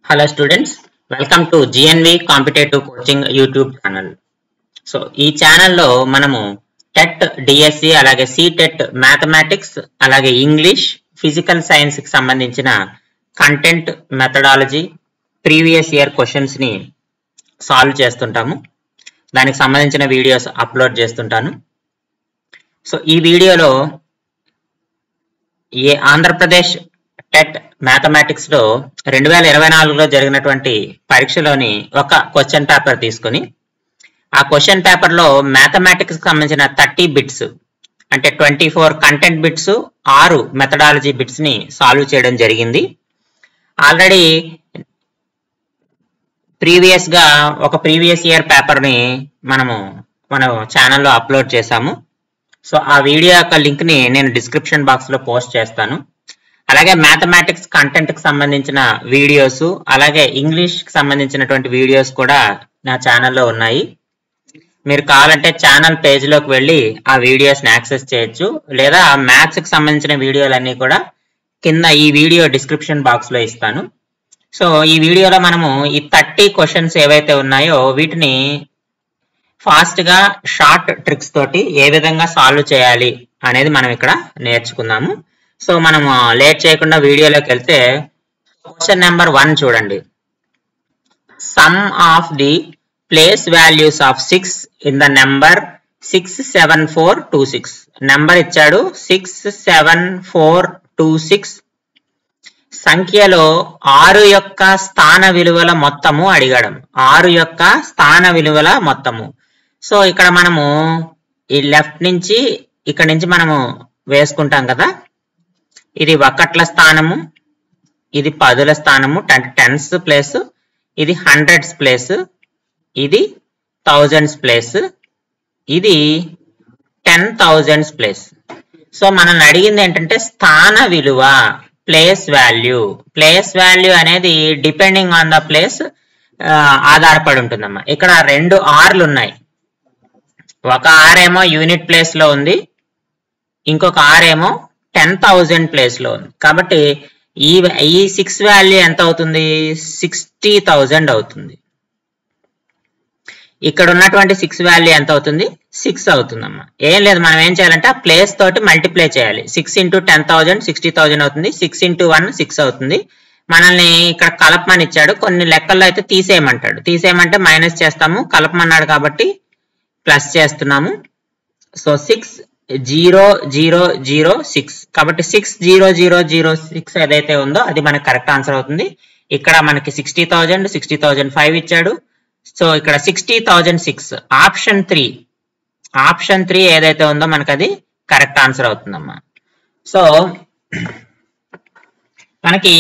Hello students, welcome to GNV Competitive Coaching YouTube channel. So ఈ channel లో మనము TET DSC అలాగే CTET mathematics అలాగే ఇంగ్లీష్ ఫిజికల్ సైన్స్ కి సంబంధించిన content methodology previous year questions ని సాల్వ్ చేస్తుంటాము. దానికి సంబంధించిన వీడియోస్ అప్లోడ్ చేస్తుంటాను. సో ఈ వీడియోలో ఆంధ్రప్రదేశ్ టెట్ మ్యాథమెటిక్స్ లో 2024లో జరిగినటువంటి పరీక్షలోని ఒక క్వశ్చన్ పేపర్ తీసుకుని ఆ క్వశ్చన్ పేపర్ లో మ్యాథమెటిక్స్ కి సంబంధించిన 30 బిట్స్ అంటే 24 కంటెంట్ బిట్స్ 6 మెథడాలజీ బిట్స్ ని సాల్వ్ చేయడం జరిగింది. ఆల్రెడీ ఒక ప్రీవియస్ ఇయర్ పేపర్ ని మన ఛానల్లో అప్లోడ్ చేశాము. సో ఆ వీడియో యొక్క లింక్ ని నేను డిస్క్రిప్షన్ బాక్స్ లో పోస్ట్ చేస్తాను. అలాగే మ్యాథమెటిక్స్ కంటెంట్ కి సంబంధించిన వీడియోస్ అలాగే ఇంగ్లీష్ కి సంబంధించినటువంటి వీడియోస్ కూడా నా ఛానల్లో ఉన్నాయి. మీరు కావాలంటే ఛానల్ పేజ్ లోకి వెళ్ళి ఆ వీడియోస్ ని యాక్సెస్ చేయొచ్చు, లేదా మ్యాథ్స్ కి సంబంధించిన వీడియోలన్నీ కూడా కింద ఈ వీడియో డిస్క్రిప్షన్ బాక్స్ లో ఇస్తాను. సో ఈ వీడియోలో మనము ఈ 30 క్వశ్చన్స్ ఏవైతే ఉన్నాయో వీటిని ఫాస్ట్ గా షార్ట్ ట్రిక్స్ తోటి ఏ విధంగా సాల్వ్ చేయాలి అనేది మనం ఇక్కడ నేర్చుకుందాము. సో మనము లేట్ చేయకుండా వీడియోలోకి వెళ్తే క్వశ్చన్ నెంబర్ 1 చూడండి. Some of the place values of 6 in the number 67426. Number ఇచ్చాడు 67426. సంఖ్యలో 6 యొక్క స్థాన విలువల మొత్తము అడిగాడు. 6 యొక్క స్థాన విలువల మొత్తము. సో ఇక్కడ మనము ఈ లెఫ్ట్ నుంచి ఇక్కడ నుంచి మనము వేసుకుంటాం కదా. ఇది ఒకట్ల స్థానము, ఇది పదుల స్థానము, టెన్స్ ప్లేస్, ఇది హండ్రెడ్స్ ప్లేస్, ఇది థౌజండ్స్ ప్లేస్, ఇది 10,000s ప్లేస్. సో మనల్ని అడిగింది ఏంటంటే స్థాన విలువ, ప్లేస్ వాల్యూ. ప్లేస్ వాల్యూ అనేది డిపెండింగ్ ఆన్ ద ప్లేస్ ఆధారపడి ఉంటుందమ్మా. ఇక్కడ 2 ఆర్లు ఉన్నాయి. ఒక ఆర్ ఏమో యూనిట్ ప్లేస్ లో ఉంది, ఇంకొక ఆర్ ఏమో 10,000 ప్లేస్ లో ఉంది. కాబట్టి ఈ 6 వాల్యూ ఎంత అవుతుంది? 60,000 అవుతుంది. ఇక్కడ ఉన్నటువంటి 6 వాల్యూ ఎంత అవుతుంది? 6 అవుతుందమ్మా. ఏం లేదు, మనం ఏం చేయాలంటే ఆ ప్లేస్ తోటి మల్టిప్లై చేయాలి. 6 × 10,000 60,000 అవుతుంది. 6 × 1 6 అవుతుంది. మనల్ని ఇక్కడ కలపమని ఇచ్చాడు. కొన్ని లెక్కల్లో అయితే తీసేయమంటాడు. తీసేయమంటే మైనస్ చేస్తాము, కలపమన్నాడు కాబట్టి ప్లస్ చేస్తున్నాము. సో 60006 కాబట్టి 60006 ఏదైతే ఉందో అది మనకి కరెక్ట్ ఆన్సర్ అవుతుంది. ఇక్కడ మనకి 60,000 60,005 ఇచ్చాడు. సో ఇక్కడ 60,006 ఆప్షన్ 3 ఏదైతే ఉందో మనకి అది కరెక్ట్ ఆన్సర్ అవుతుందమ్మా. సో మనకి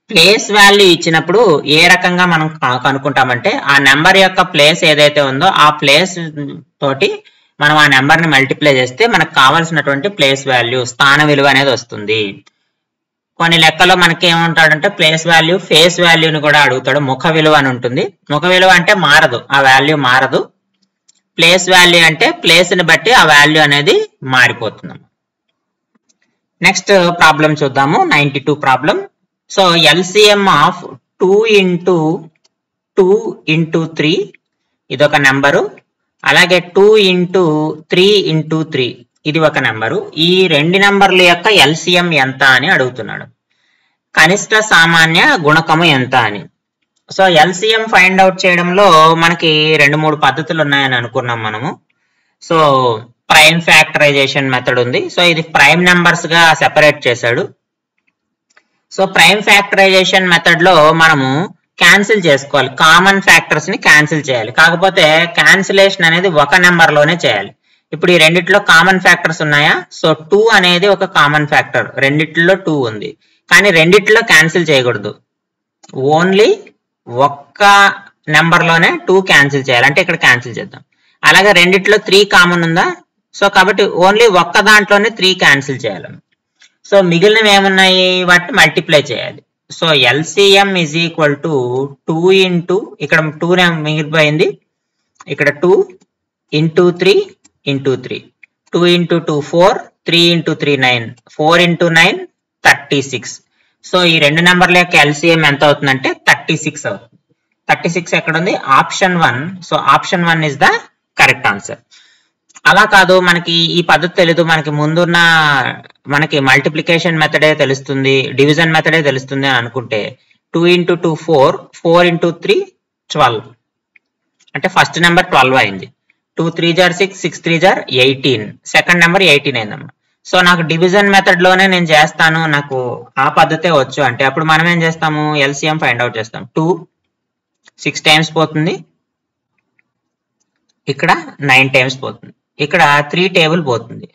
ప్లేస్ వాల్యూ ఇచ్చినప్పుడు ఏ రకంగా మనం కనుక్కుంటామంటే ఆ నెంబర్ యొక్క ప్లేస్ ఏదైతే ఉందో ఆ ప్లేస్ తోటి మనం ఆ నెంబర్ ని మల్టిప్లై చేస్తే మనకు కావాల్సినటువంటి ప్లేస్ వాల్యూ, స్థాన విలువ అనేది వస్తుంది. కొన్ని లెక్కలో మనకి ఏమంటాడంటే ప్లేస్ వాల్యూ ఫేస్ వాల్యూని కూడా అడుగుతాడు. ముఖ విలువ అని ఉంటుంది. ముఖ విలువ అంటే మారదు, ఆ వాల్యూ మారదు. ప్లేస్ వాల్యూ అంటే ప్లేస్ ని బట్టి ఆ వాల్యూ అనేది మారిపోతుంది. నెక్స్ట్ ప్రాబ్లం చూద్దాము. 92 ప్రాబ్లం. సో ఎల్సిఎం ఆఫ్ 2 × 2 × 3 ఇదొక నెంబరు, అలాగే 2 × 3 × 3 ఇది ఒక నెంబరు. ఈ 2 నెంబర్ల యొక్క ఎల్సిఎం ఎంత అని అడుగుతున్నాడు. కనిష్ట సామాన్య గుణకము ఎంత అని. సో ఎల్సిఎం ఫైండ్ అవుట్ చేయడంలో మనకి 2-3 పద్ధతులు ఉన్నాయని అనుకున్నాం మనము. సో ప్రైమ్ ఫ్యాక్టరైజేషన్ మెథడ్ ఉంది. సో ఇది ప్రైమ్ నెంబర్స్ గా సెపరేట్ చేశాడు. సో ప్రైమ్ ఫ్యాక్టరైజేషన్ మెథడ్ లో మనము క్యాన్సిల్ చేసుకోవాలి, కామన్ ఫ్యాక్టర్స్ ని క్యాన్సిల్ చేయాలి. కాకపోతే క్యాన్సిలేషన్ అనేది ఒక నెంబర్ లోనే చేయాలి. ఇప్పుడు ఈ రెండిట్లో కామన్ ఫ్యాక్టర్స్ ఉన్నాయా? సో 2 అనేది ఒక కామన్ ఫ్యాక్టర్, రెండిట్లో 2 ఉంది. కానీ రెండిట్లో క్యాన్సిల్ చేయకూడదు, ఓన్లీ ఒక్క నెంబర్ లోనే 2 క్యాన్సిల్ చేయాలి. అంటే ఇక్కడ క్యాన్సిల్ చేద్దాం. అలాగే రెండిట్లో 3 కామన్ ఉందా? సో కాబట్టి ఓన్లీ ఒక్క దాంట్లోనే 3 క్యాన్సిల్ చేయాలి. సో మిగిలినవి ఏమున్నాయి? వాటిని మల్టిప్లై చేయాలి. So LCM is equal to 2 × ఇక్కడ 2 మిగిలిపోయింది, ఇక్కడ 2 × 3 × 3 2 × 2 4 3 × 3 9 4 × 9 36. సో ఈ రెండు నెంబర్ల యొక్క ఎల్సిఎం ఎంత అవుతుందంటే 36 అవుతుంది. 36 ఎక్కడ ఉంది? Option 1. So option 1 is the correct answer. అలా కాదు, మనకి ఈ పద్ధతి తెలీదు, మనకి మల్టిప్లికేషన్ మెథడే తెలుస్తుంది, డివిజన్ మెథడే తెలుస్తుంది అని అనుకుంటే 2 × 2 4, 4 × 3 12, అంటే ఫస్ట్ నెంబర్ 12 అయింది. 2 3 * 6, 6 3 * 18, సెకండ్ నెంబర్ 18 అయిందమ్మా. సో నాకు డివిజన్ మెథడ్ లోనే నేను చేస్తాను, నాకు ఆ పద్ధతే వచ్చు అంటే అప్పుడు మనం ఏం చేస్తాము? ఎల్సిఎం ఫైండ్ అవుట్ చేస్తాం. 2 6 టైమ్స్ పోతుంది, ఇక్కడ 9 టైమ్స్ పోతుంది, ఇక్కడ 3 టేబుల్ పోతుంది.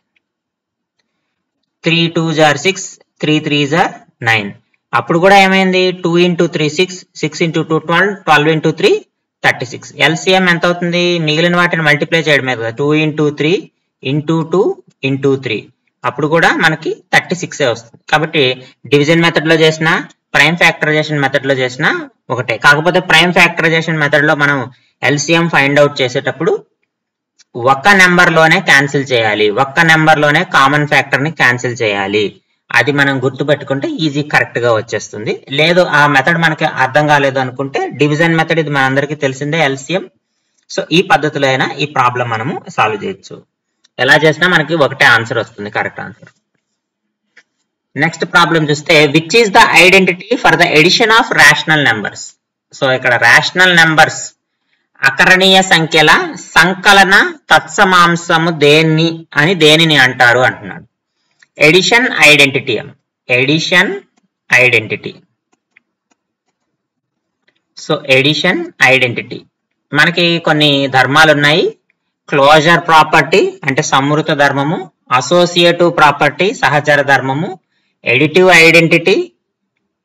3 2 * 6, 3 3 * 9. అప్పుడు కూడా ఏమైంది? 2 × 3 6, 6 × 2 12, 12 × 3 36. ఎల్సిఎం ఎంత అవుతుంది? మిగిలిన వాటిని మల్టిప్లై చేయడమే కదా. 2 × 3 × 2 × 3, అప్పుడు కూడా మనకి 36 వస్తుంది. కాబట్టి డివిజన్ మెథడ్ లో చేసిన, ప్రైమ్ ఫ్యాక్టరైజేషన్ మెథడ్ లో చేసిన ఒకటే. కాకపోతే ప్రైమ్ ఫ్యాక్టరైజేషన్ మెథడ్ లో మనం ఎల్సిఎం ఫైండ్ అవుట్ చేసేటప్పుడు ఒక్క నెంబర్ లోనే క్యాన్సిల్ చేయాలి, ఒక్క నెంబర్ లోనే కామన్ ఫ్యాక్టర్ ని క్యాన్సిల్ చేయాలి. అది మనం గుర్తుపెట్టుకుంటే ఈజీ కరెక్ట్ గా వచ్చేస్తుంది. లేదు ఆ మెథడ్ మనకి అర్థం కాలేదు అనుకుంటే డివిజన్ మెథడ్, ఇది మనందరికీ తెలిసిందే ఎల్సిఎం. సో ఈ పద్ధతిలో అయినా ఈ ప్రాబ్లం మనము సాల్వ్ చేయొచ్చు. ఎలా చేసినా మనకి ఒకటే ఆన్సర్ వస్తుంది, కరెక్ట్ ఆన్సర్. నెక్స్ట్ ప్రాబ్లం చూస్తే, which is the identity for the addition of rational numbers. So ఇక్కడ రేషనల్ నెంబర్స్ అకరణీయ సంఖ్యల సంకలన తత్సమాంసము దేనిని అంటారు అంటున్నాడు. Addition identity, addition identity. So addition identity మనకి కొన్ని ధర్మాలు ఉన్నాయి. క్లోజర్ ప్రాపర్టీ అంటే సంవృత ధర్మము, అసోసియేటివ్ ప్రాపర్టీ సహచర ధర్మము, ఎడిటివ్ ఐడెంటిటీ,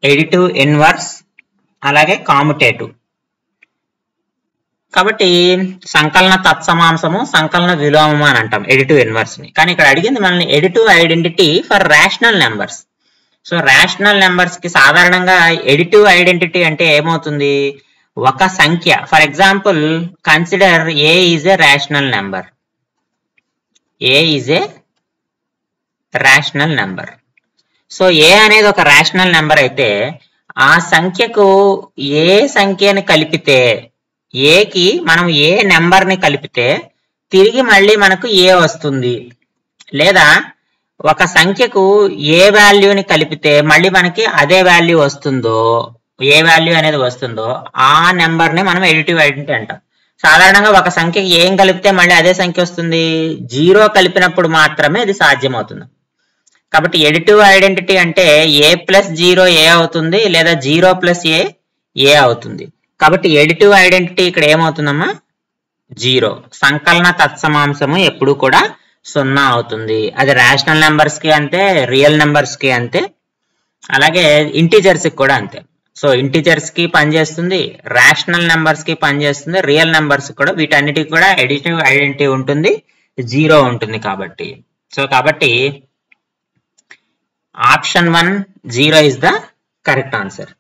ఎడిటివ్ ఇన్వర్స్, అలాగే కాముటేటివ్. కాబట్టి సంకలన తత్సమాంసము, సంకలన విలోమము అని అంటాం ఎడిటివ్ ఇన్వర్స్ ని. కానీ ఇక్కడ అడిగింది మనల్ని additive identity for rational numbers. So rational numbers కి సాధారణంగా ఎడిటివ్ ఐడెంటిటీ అంటే ఏమవుతుంది? ఒక సంఖ్య, for example consider a is a rational number. A is a rational number. So a అనేది ఒక రేషనల్ నెంబర్ అయితే ఆ సంఖ్యకు ఏ సంఖ్యని కలిపితే, ఏకి మనం ఏ నెంబర్ ని కలిపితే తిరిగి మళ్ళీ మనకు ఏ వస్తుంది. లేదా ఒక సంఖ్యకు ఏ వాల్యూని కలిపితే మళ్ళీ మనకి అదే వాల్యూ వస్తుందో, ఏ వాల్యూ అనేది వస్తుందో ఆ నెంబర్ ని మనం ఎడిటివ్ ఐడెంటిటీ అంటాం. సాధారణంగా ఒక సంఖ్యకి ఏం కలిపితే మళ్ళీ అదే సంఖ్య వస్తుంది? 0 కలిపినప్పుడు మాత్రమే ఇది సాధ్యమవుతుంది. కాబట్టి ఎడిటివ్ ఐడెంటిటీ అంటే ఏ ప్లస్ 0 ఏ అవుతుంది, లేదా 0 ప్లస్ ఏ అవుతుంది. కాబట్టి ఎడిటివ్ ఐడెంటిటీ ఇక్కడ ఏమవుతుందమ్మా? 0. సంకలన తత్సమాంసము ఎప్పుడు కూడా 0 అవుతుంది. అది రేషనల్ నెంబర్స్ కి అంతే, రియల్ నెంబర్స్ కి అంతే, అలాగే ఇంటీజర్స్ కి కూడా అంతే. సో ఇంటీజర్స్ కి పనిచేస్తుంది, రేషనల్ నెంబర్స్ కి పనిచేస్తుంది, రియల్ నెంబర్స్ కూడా, వీటన్నిటికి కూడా ఎడిటివ్ ఐడెంటిటీ ఉంటుంది, 0 ఉంటుంది. కాబట్టి option 1 0 is the correct answer.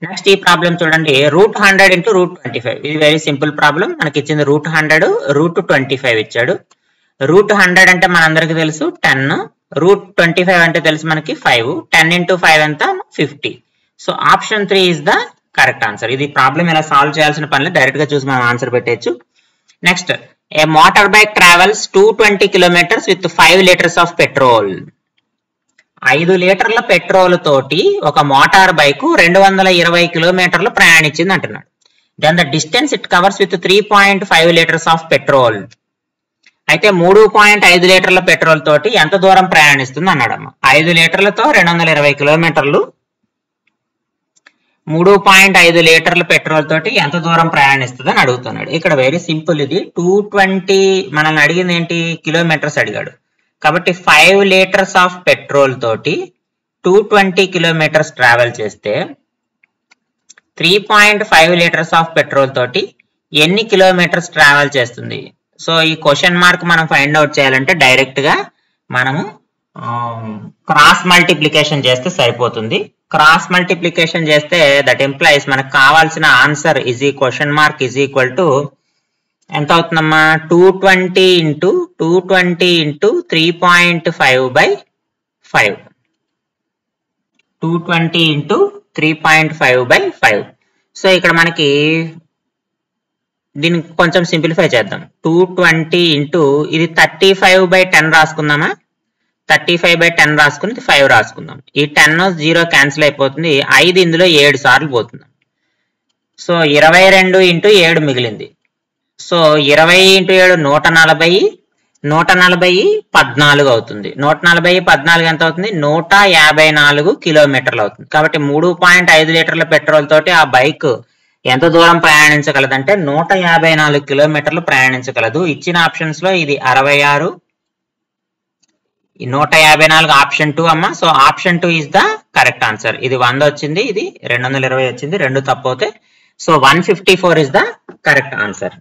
Next ఈ ప్రాబ్లం చూడండి, √100 × √25. ఇది వెరీ సింపుల్ ప్రాబ్లం. మనకి ఇచ్చింది √100, √25 ఇచ్చాడు. √100 అంటే మనందరికి తెలుసు 10, √25 అంటే తెలుసు మనకి 5, 10 × 5 ఎంత? 50. So option 3 is the correct answer. ఇది ప్రాబ్లం ఇలా సాల్వ్ చేయాల్సిన పని లేదు, డైరెక్ట్ గా చూసి మనం ఆన్సర్ పెట్టచ్చు. Next, A motor bike travels 220 kilometers with 5 liters of petrol. 5 లీటర్ల పెట్రోల్ తోటి ఒక మోటార్ బైక్ 220 కిలోమీటర్లు ప్రయాణించింది అంటున్నాడు. Then the distance it covers with 3.5 liters of petrol. అయితే 3.5 లీటర్ల పెట్రోల్ తోటి ఎంత దూరం ప్రయాణిస్తుంది అన్నాడమ్మ. 5 లీటర్లతో 220 కిలోమీటర్లు, 3.5 లీటర్ల పెట్రోల్ తోటి ఎంత దూరం ప్రయాణిస్తుంది అని అడుగుతున్నాడు. ఇక్కడ వెరీ సింపుల్, ఇది 220 మనల్ని అడిగింది ఏంటి? కిలోమీటర్స్ అడిగాడు. కాబట్టి 5 liters ఆఫ్ పెట్రోల్ తోటి 220 kilometers ట్రావెల్ చేస్తే 3.5 liters ఆఫ్ పెట్రోల్ తోటి ఎన్ని కిలోమీటర్స్ ట్రావెల్ చేస్తుంది? సో ఈ క్వశ్చన్ మార్క్ మనం ఫైండ్ అవుట్ చేయాలంటే డైరెక్ట్ గా మనము క్రాస్ మల్టిప్లికేషన్ చేస్తే సరిపోతుంది. క్రాస్ మల్టిప్లికేషన్ చేస్తే దట్ ఎంప్లాయిస్ మనకు కావాల్సిన answer question mark is equal to ఎంత అవుతుందమ్మా? 220 × 3.5/5. 220 ఇంటూ 3.5/5. సో ఇక్కడ మనకి దీన్ని కొంచెం సింప్లిఫై చేద్దాం. 220 ఇంటూ ఇది 35/10 రాసుకుందామా? 35/10 రాసుకుని 5 రాసుకుందాం. ఈ 10 0 క్యాన్సిల్ అయిపోతుంది. 5 ఇందులో 7 సార్లు పోతుంది. సో 22 ఇంటూ 7 మిగిలింది. సో 20 ఇంటూ 7 140, 140 14 అవుతుంది. 140 14 ఎంత అవుతుంది? 154 కిలోమీటర్లు అవుతుంది. కాబట్టి 3.5 లీటర్ల పెట్రోల్ తోటి ఆ బైక్ ఎంత దూరం ప్రయాణించగలదంటే 154 కిలోమీటర్లు ప్రయాణించగలదు. ఇచ్చిన ఆప్షన్స్ లో ఇది 66, 154 ఆప్షన్ 2 అమ్మా. So option 2 is the correct answer. ఇది 100 వచ్చింది, ఇది 220 వచ్చింది, రెండు తప్పు అవుతాయి. So 154 is the correct answer.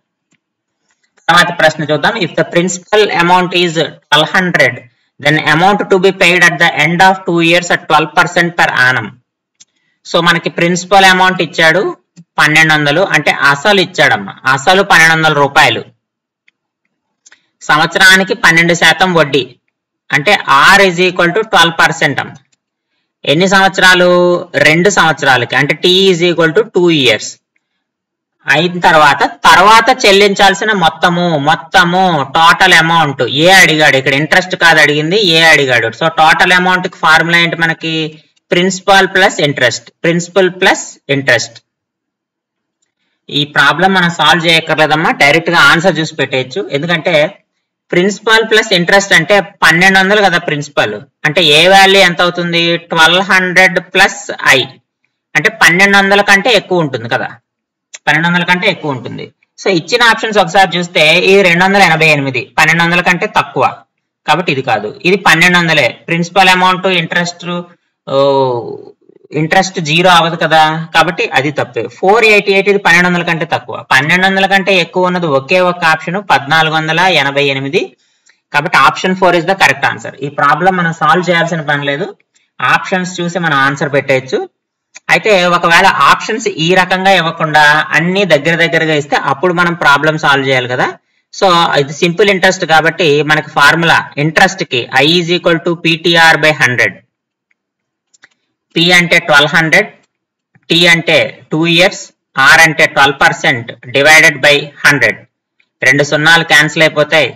తర్వాత ప్రశ్న చూద్దాం. If the principal amount is 1200 then amount to be paid at the end of 2 years at 12% per annum. So మనకి ప్రిన్సిపల్ అమౌంట్ ఇచ్చాడు 1200, అంటే అసలు ఇచ్చాడమ్మా. అసలు 1200 రూపాయలు, సంవత్సరానికి 12% వడ్డీ, అంటే R is equal to 12% అమ్మ. ఎన్ని సంవత్సరాలు? 2 సంవత్సరాలకి, అంటే T is equal to 2 years. అయిన తర్వాత చెల్లించాల్సిన మొత్తము టోటల్ అమౌంట్ ఏ అడిగాడు. ఇక్కడ ఇంట్రెస్ట్ కాదు అడిగింది, ఏ అడిగాడు. సో టోటల్ అమౌంట్ కి ఫార్ములా ఏంటి మనకి? Principal plus interest, principal plus interest. ఈ ప్రాబ్లం మనం సాల్వ్ చేయక్కర్లేదమ్మా, డైరెక్ట్ గా ఆన్సర్ చూసి పెట్టేయచ్చు. ఎందుకంటే ప్రిన్సిపల్ ప్లస్ ఇంట్రెస్ట్ అంటే 1200 కదా ప్రిన్సిపల్, అంటే ఏ వాల్యూ ఎంత అవుతుంది? 1200 ప్లస్ I, అంటే 1200 కంటే ఎక్కువ ఉంటుంది కదా, 1200 కంటే ఎక్కువ ఉంటుంది. సో ఇచ్చిన ఆప్షన్స్ ఒకసారి చూస్తే ఇది 288, 1200 కంటే తక్కువ, కాబట్టి ఇది కాదు. ఇది 1200. ప్రిన్సిపల్ అమౌంట్ ఇంట్రెస్ట్ 0 అవ్వదు కదా, కాబట్టి అది తప్పే. 488 ఇది 1200 కంటే తక్కువ. 1200 కంటే ఎక్కువ ఉన్నది ఒకే ఒక ఆప్షన్ 1488, కాబట్టి option 4 is the correct answer. ఈ ప్రాబ్లం మనం సాల్వ్ చేయాల్సిన పని లేదు, ఆప్షన్స్ చూసి మనం ఆన్సర్ పెట్టేయచ్చు. అయితే ఒకవేళ ఆప్షన్స్ ఈ రకంగా ఇవ్వకుండా అన్ని దగ్గరగా ఇస్తే అప్పుడు మనం ప్రాబ్లం సాల్వ్ చేయాలి కదా. సో ఇది సింపుల్ ఇంట్రెస్ట్ కాబట్టి మనకి ఫార్ములా ఇంట్రెస్ట్ కి I is equal to PTR/100. P అంటే 1200, T అంటే 2 years, R అంటే 12% డివైడెడ్ బై 100. 2 సున్నాలు క్యాన్సిల్ అయిపోతాయి.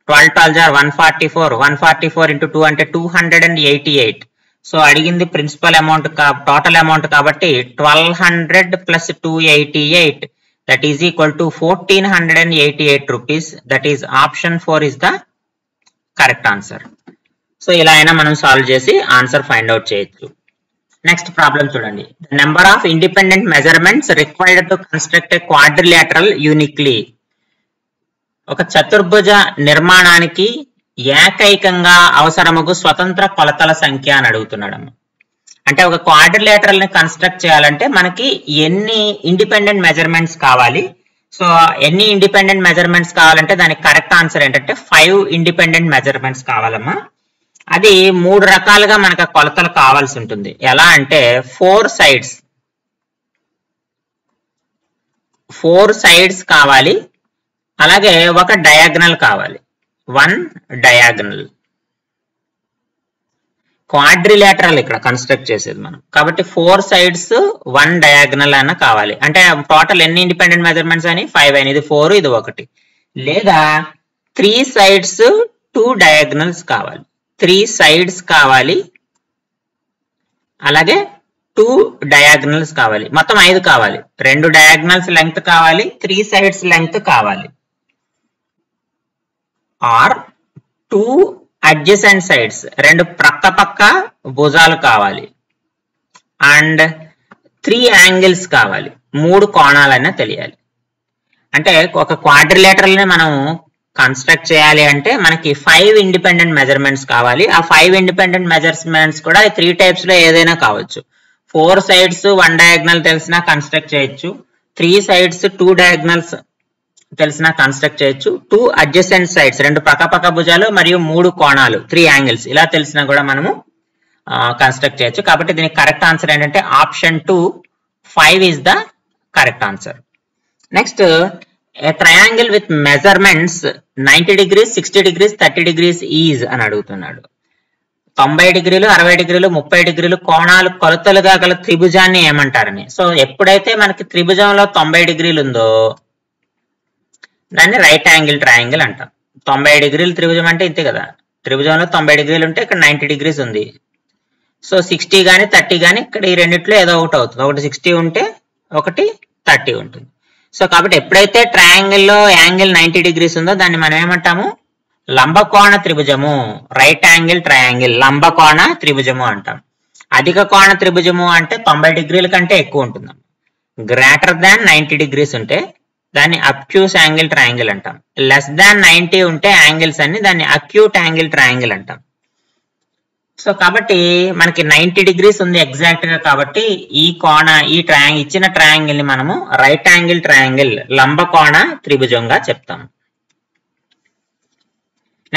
12 12 jar 144, 144 into 2 అంటే 288. సో అడిగింది ప్రిన్సిపల్ అమౌంట్, టోటల్ అమౌంట్ కాబట్టి 1200 plus 288 that is equal to 1488 rupees. That is option 4 is the correct answer. So ఇలా అయినా మనం సాల్వ్ చేసి ఆన్సర్ ఫైండ్ అవుట్ చేయొచ్చు. నెక్స్ట్ ప్రాబ్లం చూడండి. The number of independent measurements required to construct a quadrilateral uniquely. ఒక చతుర్భుజ నిర్మాణానికి ఏకైకంగా అవసరముగు స్వతంత్ర కొలతల సంఖ్య అని అడుగుతున్నాడమ్మ. అంటే ఒక క్వాడ్రిలేటరల్ ని కన్స్ట్రక్ట్ చేయాలంటే మనకి ఎన్ని ఇండిపెండెంట్ మెజర్మెంట్స్ కావాలి. సో ఎన్ని ఇండిపెండెంట్ మెజర్మెంట్స్ కావాలంటే దానికి కరెక్ట్ ఆన్సర్ ఏంటంటే 5 ఇండిపెండెంట్ మెజర్మెంట్స్ కావాలమ్మా. అది 3 రకాలుగా మనకు కొలతలు కావాల్సి ఉంటుంది. ఎలా అంటే 4 సైడ్స్ కావాలి, అలాగే ఒక డయాగ్నల్ కావాలి, 1 డయాగ్నల్. క్వాడ్రిలేటరల్ ఇక్కడ కన్స్ట్రక్ట్ చేసేది మనం, కాబట్టి 4 sides 1 డయాగ్నల్ అన్న కావాలి. అంటే టోటల్ ఎన్ని ఇండిపెండెంట్ మెజర్మెంట్స్ అని 5 అయిన, ఇది 4 ఇది 1. లేదా 3 sides 2 డయాగ్నల్స్ కావాలి, 3 sides కావాలి, అలాగే 2 డయాగ్నల్స్ కావాలి. మొత్తం 5 కావాలి. 2 డయాగ్నల్స్ లెంగ్త్ కావాలి, 3 sides లెంగ్త్ కావాలి, ఆర్ 2 అడ్జసెంట్ సైడ్స్ 2 పక్క భుజాలు కావాలి, అండ్ 3 యాంగిల్స్ కావాలి, 3 కోణాలైనా తెలియాలి. అంటే ఒక క్వాడ్రిలేటరల్ ని మనం కన్స్ట్రక్ట్ చేయాలి అంటే మనకి 5 ఇండిపెండెంట్ మెజర్మెంట్స్ కావాలి. ఆ 5 ఇండిపెండెంట్ మెజర్మెంట్స్ కూడా 3 types లో ఏదైనా కావచ్చు. 4 sides 1 డయాగ్నల్ తెలిసినా కన్స్ట్రక్ట్ చేయొచ్చు, 3 sides 2 డయాగ్నల్స్ తెలిసినా కన్స్ట్రక్ట్ చేయొచ్చు, 2 అడ్జసెంట్ సైడ్స్ 2 పక్క భుజాలు మరియు 3 కోణాలు 3 యాంగిల్స్ ఇలా తెలిసినా కూడా మనము కన్స్ట్రక్ట్ చేయొచ్చు. కాబట్టి దీనికి కరెక్ట్ ఆన్సర్ ఏంటంటే option 2 5 is the correct answer. Next a triangle with measurements 90 degrees, 60 degrees, 30 degrees is అని అడుగుతున్నాడు. 90 డిగ్రీలు 60 డిగ్రీలు 30 డిగ్రీలు కోణాలు కొలతలుగా గల త్రిభుజాన్ని ఏమంటారని. సో ఎప్పుడైతే మనకి త్రిభుజంలో 90 డిగ్రీలు ఉందో దాన్ని రైట్ యాంగిల్ ట్రయాంగిల్ అంటాం. 90 డిగ్రీలు త్రిభుజం అంటే ఇంతే కదా, త్రిభుజంలో 90 డిగ్రీలు ఉంటే ఇక్కడ 90 డిగ్రీస్ ఉంది. సో 60 కానీ 30 కానీ ఇక్కడ ఈ రెండిట్లో ఏదో ఒకటి అవుతుంది, ఒకటి 60 ఉంటే ఒకటి 30 ఉంటుంది. సో కాబట్టి ఎప్పుడైతే ట్రయాంగిల్లో యాంగిల్ 90 డిగ్రీస్ ఉందో దాన్ని మనం ఏమంటాము, లంబకోణ త్రిభుజము, రైట్ యాంగిల్ ట్రయాంగిల్, లంబకోణ త్రిభుజము అంటాం. అధిక కోణ త్రిభుజము అంటే 90 డిగ్రీల కంటే ఎక్కువ ఉంటుంది. గ్రేటర్ దాన్ 90 డిగ్రీస్ ఉంటే దాన్ని అబ్ట్యూస్ యాంగిల్ ట్రయాంగిల్ అంటాం. లెస్ దాన్ 90 ఉంటే యాంగిల్స్ అన్ని దాన్ని అక్యూట్ యాంగిల్ ట్రయాంగిల్ అంటాం. సో కాబట్టి మనకి 90 డిగ్రీస్ ఉంది ఎగ్జాక్ట్ గా, కాబట్టి ఈ ట్రయాంగిల్ ఇచ్చిన ట్రయాంగిల్ ని మనము రైట్ యాంగిల్ ట్రయాంగిల్, లంబకోణ త్రిభుజంగా చెప్తాం.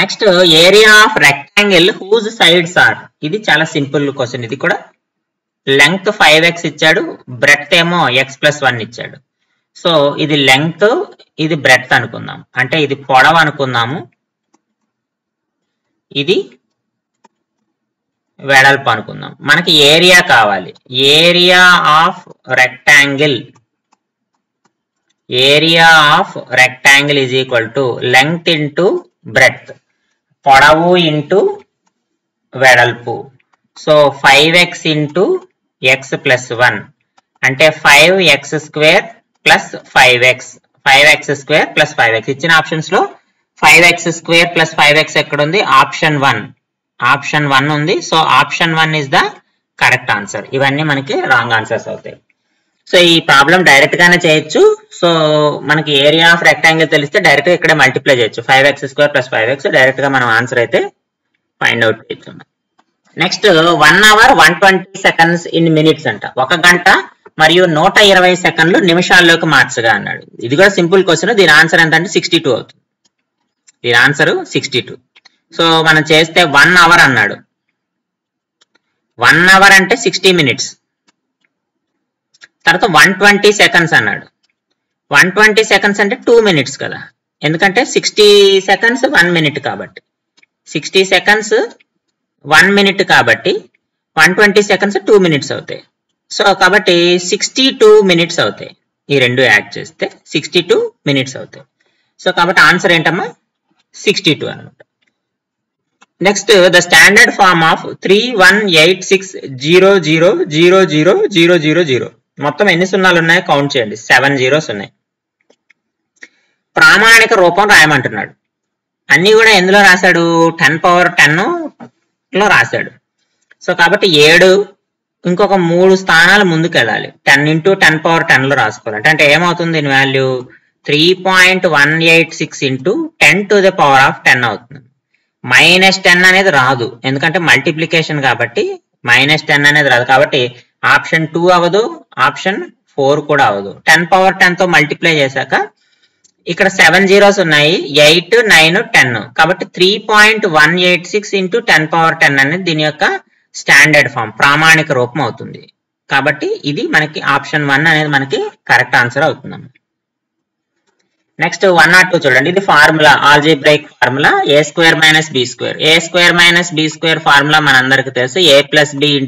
Next area of rectangle whose sides are. ఇది చాలా సింపుల్ క్వశ్చన్. ఇది కూడా లెంగ్త్ 5x ఇచ్చాడు, బ్రెడ్త్ ఏమో x+1 ఇచ్చాడు. సో ఇది లెంగ్త్, ఇది బ్రెడ్త్ అనుకుందాం, అంటే ఇది పొడవు అనుకుందాము, ఇది వెడల్పు అనుకుందాం. మనకి ఏరియా కావాలి. Area of rectangle is equal to length into breadth, పొడవు ఇంటూ వెడల్పు. సో 5x ఇంటూ x+1 అంటే 5x² plus 5x, 5x² plus 5x. ఇచ్చిన ఆప్షన్స్ లో 5x² ప్లస్ 5x ఎక్కడ ఉంది, ఆప్షన్ 1 ఉంది. So option 1 is the correct answer. ఇవన్నీ మనకి రాంగ్ ఆన్సర్స్ అవుతాయి. సో ఈ ప్రాబ్లం డైరెక్ట్ గానే చేయొచ్చు. సో మనకి ఏరియా ఆఫ్ రెక్టాంగిల్ తెలిస్తే డైరెక్ట్ గా ఇక్కడే మల్టిప్లై చేయొచ్చు, 5x² ప్లస్ 5x. డైరెక్ట్ గా మనం ఆన్సర్ అయితే ఫైండ్ అవుట్ చేయొచ్చు. Next 1 hour 120 seconds in minutes అంట. 1 గంట మరియు 120 సెకండ్లు నిమిషాల్లోకి మార్చగా అన్నాడు. ఇది కూడా సింపుల్ క్వశ్చన్. దీని ఆన్సర్ ఎంత అంటే 62 అవుతుంది. దీని ఆన్సర్ 62. సో మనం చేస్తే 1 hour అన్నాడు, 1 hour అంటే 60 minutes. తర్వాత 120 seconds అన్నాడు, 120 seconds అంటే 2 minutes కదా, ఎందుకంటే 60 seconds 1 minute కాబట్టి, 60 seconds 1 minute కాబట్టి 120 seconds 2 minutes అవుతాయి. సో కాబట్టి 62 minutes అవుతాయి. ఈ రెండు యాడ్ చేస్తే 62 minutes అవుతాయి. సో కాబట్టి ఆన్సర్ ఏంటమ్మా, 62 అనమాట. Next the standard form of 3186000000. మొత్తం ఎన్ని సున్నాలు ఉన్నాయో కౌంట్ చేయండి. 7 zeros ఉన్నాయి. ప్రామాణిక రూపం రాయమంటున్నాడు. అన్ని కూడా ఎందులో రాశాడు, 10^10 లో రాశాడు. సో కాబట్టి 7 ఇంకొక 3 స్థానాలు ముందుకు వెళ్ళాలి. 10 × 10^10 లో రాసుకోవాలి. అంటే ఏమవుతుంది, దీని వాల్యూ 3.186 × 10⁻10 అవుతుంది. -10 అనేది రాదు, ఎందుకంటే మల్టిప్లికేషన్ కాబట్టి -10 అనేది రాదు. కాబట్టి ఆప్షన్ 2 అవ్వదు, ఆప్షన్ 4 కూడా అవ్వదు. 10^10 తో మల్టిప్లై చేశాక ఇక్కడ 7 zeros ఉన్నాయి, 8, 9, 10. కాబట్టి 3.186 × 10^10 అనేది దీని యొక్క స్టాండర్డ్ ఫామ్, ప్రామాణిక రూపం అవుతుంది. కాబట్టి ఇది మనకి ఆప్షన్ 1 అనేది మనకి కరెక్ట్ ఆన్సర్ అవుతుంది. నెక్స్ట్ 1 or 2 చూడండి. ఇది formula, algebraic formula, a² - b². a² - b² formula మనందరికి తెలుసు, a + b ×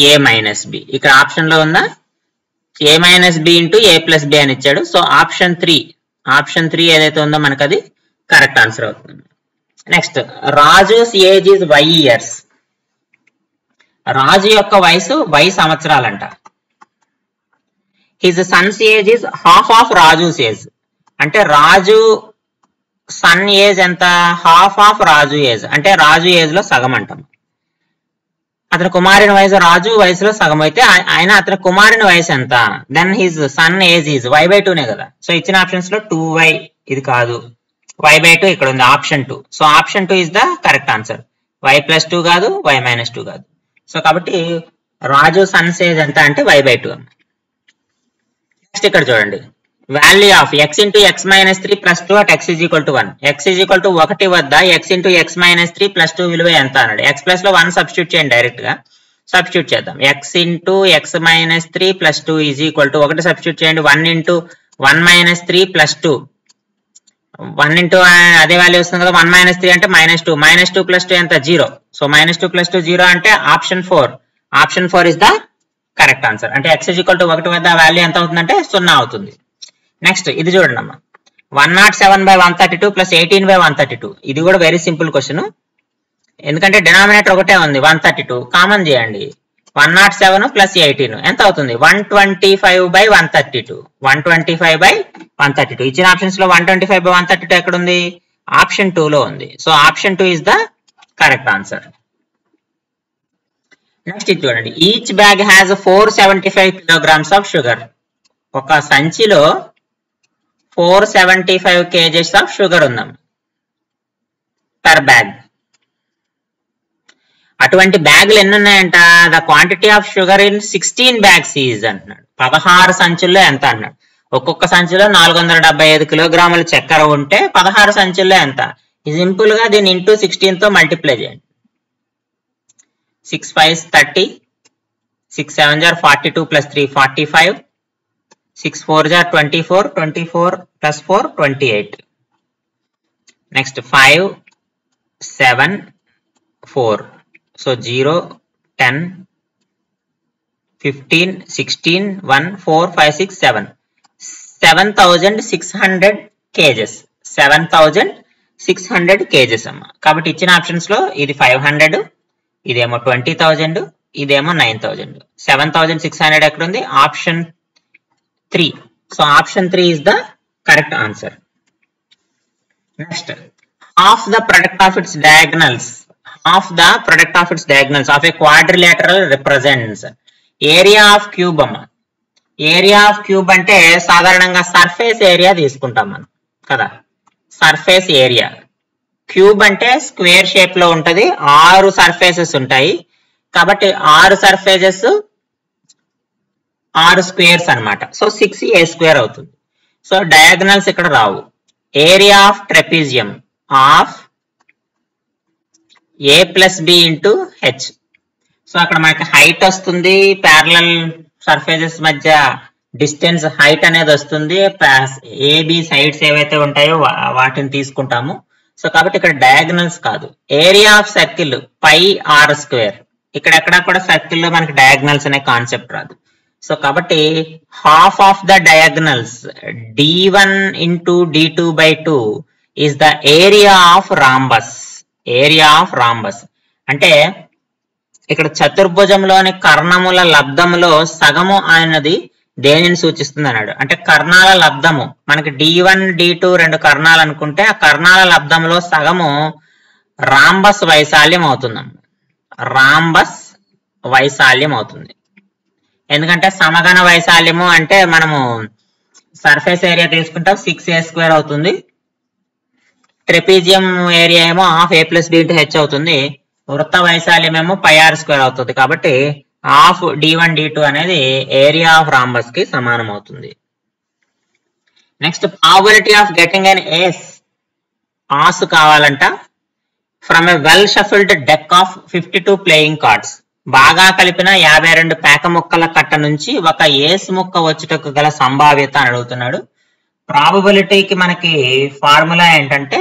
a - b. ఇక్కడ ఆప్షన్ లో ఉందా, a - b × a + b అని ఇచ్చాడు. సో ఆప్షన్ 3 ఏదైతే ఉందో మనకు అది కరెక్ట్ ఆన్సర్ అవుతుంది. Next Raju's age is y years. Raju యొక్క వయసు y సంవత్సరాలంట. His son's age is half of Raju's age. అంటే రాజు సన్ ఏజ్ ఎంత, హాఫ్ ఆఫ్ రాజు ఏజ్, అంటే రాజు ఏజ్ లో సగం అంటాం. అతని కుమారుని వయసు రాజు వయసులో సగం అయితే అతని కుమారుని వయసు ఎంత, then his son age is y/2నే కదా. సో ఇచ్చిన ఆప్షన్స్ లో 2y ఇది కాదు, y/2 ఇక్కడ ఉంది, option 2. So option 2 is the correct answer. y+2 కాదు, y-2 కాదు. సో కాబట్టి రాజు సన్స్ ఏజ్ ఎంత అంటే y/2. నెక్స్ట్ ఇక్కడ చూడండి, value of x × x - 3 + 2 at x = 1. x = 1 వద్ద x × x - 3 + 2 విలువ ఎంత అన్నాడు. x ప్లస్ లో 1 సబ్స్టిట్యూట్ చేయండి, డైరెక్ట్ గా సబ్స్టిట్యూట్ చేద్దాం. x × x - 3 + 2 = 1 సబ్స్టిట్యూట్ చేయండి. 1 × 1 - 3 + 2 1 ఇంటూ అదే వాల్యూ వస్తుంది కదా, 1 - 3 అంటే -2, -2 + 2 ఎంత 0. సో -2 + 2 0 అంటే option 4 is the correct answer. అంటే x = 1 వద్ద వాల్యూ ఎంత అవుతుందంటే 0 అవుతుంది. నెక్స్ట్ ఇది చూడండి అమ్మా, 107/132 + 18/132. ఇది కూడా వెరీ సింపుల్ క్వశ్చన్, ఎందుకంటే డినామినేటర్ ఒకటే ఉంది 132, కామన్ చేయండి. 107 + 18 ఎంత అవుతుంది 125/132. 125/132 ఇచ్చిన ఆప్షన్స్ లో 125/132 ఎక్కడ ఉంది, ఆప్షన్ 2 లో ఉంది. So option 2 is the correct answer. Next ఇది చూడండి, each bag has 475 kilograms of sugar. ఒక సంచిలో 475 kgs ఆఫ్ షుగర్ ఉందాం పర్ బ్యాగ్. అటువంటి బ్యాగులు ఎన్ని ఉన్నాయంట, the quantity of sugar in 16 bags is అంటున్నాడు. 16 సంచుల్లో ఎంత అన్నాడు. ఒక్కొక్క సంచిలో 475 కిలోగ్రాముల చక్కెర ఉంటే 16 సంచుల్లో ఎంత. సింపుల్ గా దీన్ని ఇంటూ 16 తో మల్టిప్లై చేయండి. 6 5s 30, 6 7s 42 + 3 45, 6 4s 24, 24 + 4 28. Next 5 7 4. So 0 10 15 16 1 4 5 6 7 7600 kgs. 7600 kgs అమ్మ. కాబట్టి ఇచ్చిన ఆప్షన్స్ లో ఇది 500, ఇదేమో 20,000, ఇదేమో 9,000. 7600 ఎక్కడ ఉంది, option 3. So option 3 is the correct answer. Next, half the product of its diagonals of a quadrilateral represents area of cube అమ్మ. ఏరియా ఆఫ్ క్యూబ్ అంటే సాధారణంగా సర్ఫేస్ ఏరియా తీసుకుంటాం మనం కదా, సర్ఫేస్ ఏరియా. క్యూబ్ అంటే స్క్వేర్ షేప్ లో ఉంటది, 6 surfaces ఉంటాయి కాబట్టి 6 సర్ఫేసెస్ 6 స్క్వేర్స్ అన్నమాట. సో 6a² అవుతుంది. సో డయాగనల్స్ ఇక్కడ రావు. Area of trapezium of a + b × h. So అక్కడ మనకి హైట్ వస్తుంది, ప్యారలల్ సర్ఫేసెస్ మధ్య డిస్టెన్స్ హైట్ అనేది వస్తుంది, AB సైడ్స్ ఏవైతే ఉంటాయో వాటిని తీసుకుంటాము. సో కాబట్టి ఇక్కడ డయాగనల్స్ కాదు. Area of circle πr². ఇక్కడ ఎక్కడ కూడా సర్కిల్ లో మనకి డయాగనల్స్ అనే కాన్సెప్ట్ రాదు. సో కాబట్టి half of the diagonals d1 × d2/2 is the area of rhombus. Area of rhombus అంటే ఇక్కడ చతుర్భుజంలోని కర్ణముల లబ్ధములో సగము అనేది దేనిని సూచిస్తుంది అన్నాడు. అంటే కర్ణాల లబ్ధము మనకి d1 d2 2 కర్ణాలు అనుకుంటే ఆ కర్ణాల లబ్ధంలో సగము రాంబస్ వైశాల్యం అవుతుంది. రాంబస్ వైశాల్యం అవుతుంది. ఎందుకంటే సమగణ వైశాల్యము అంటే మనము సర్ఫేస్ ఏరియా తీసుకుంటాం 6a² అవుతుంది. ట్రెపీజియం ఏరియా ఏమో ½ a + b × h అవుతుంది. వృత్త వైశాల్యం ఏమో πr² అవుతుంది. కాబట్టి ½ d1 d2 అనేది ఏరియా ఆఫ్ రాంబస్ కి సమానం అవుతుంది. Next, probability of getting an ace కావాలంట from a well shuffled deck of 52 playing cards. బాగా కలిపిన 52 పేక ముక్కల కట్ట నుంచి ఒక ఏస్ ముక్క వచ్చుటకు గల సంభావ్యత అని అడుగుతున్నాడు. ప్రాబబిలిటీకి మనకి ఫార్ములా ఏంటంటే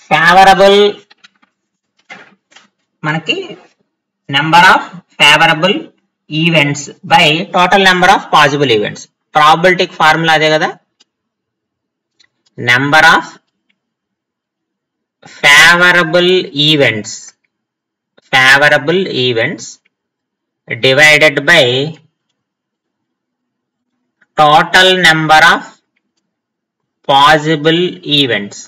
ఫేవరబుల్, మనకి number of favourable events by total number of possible events. ప్రాబబిలిటీకి ఫార్ములా అదే కదా, number of favourable events divided by total number of possible events.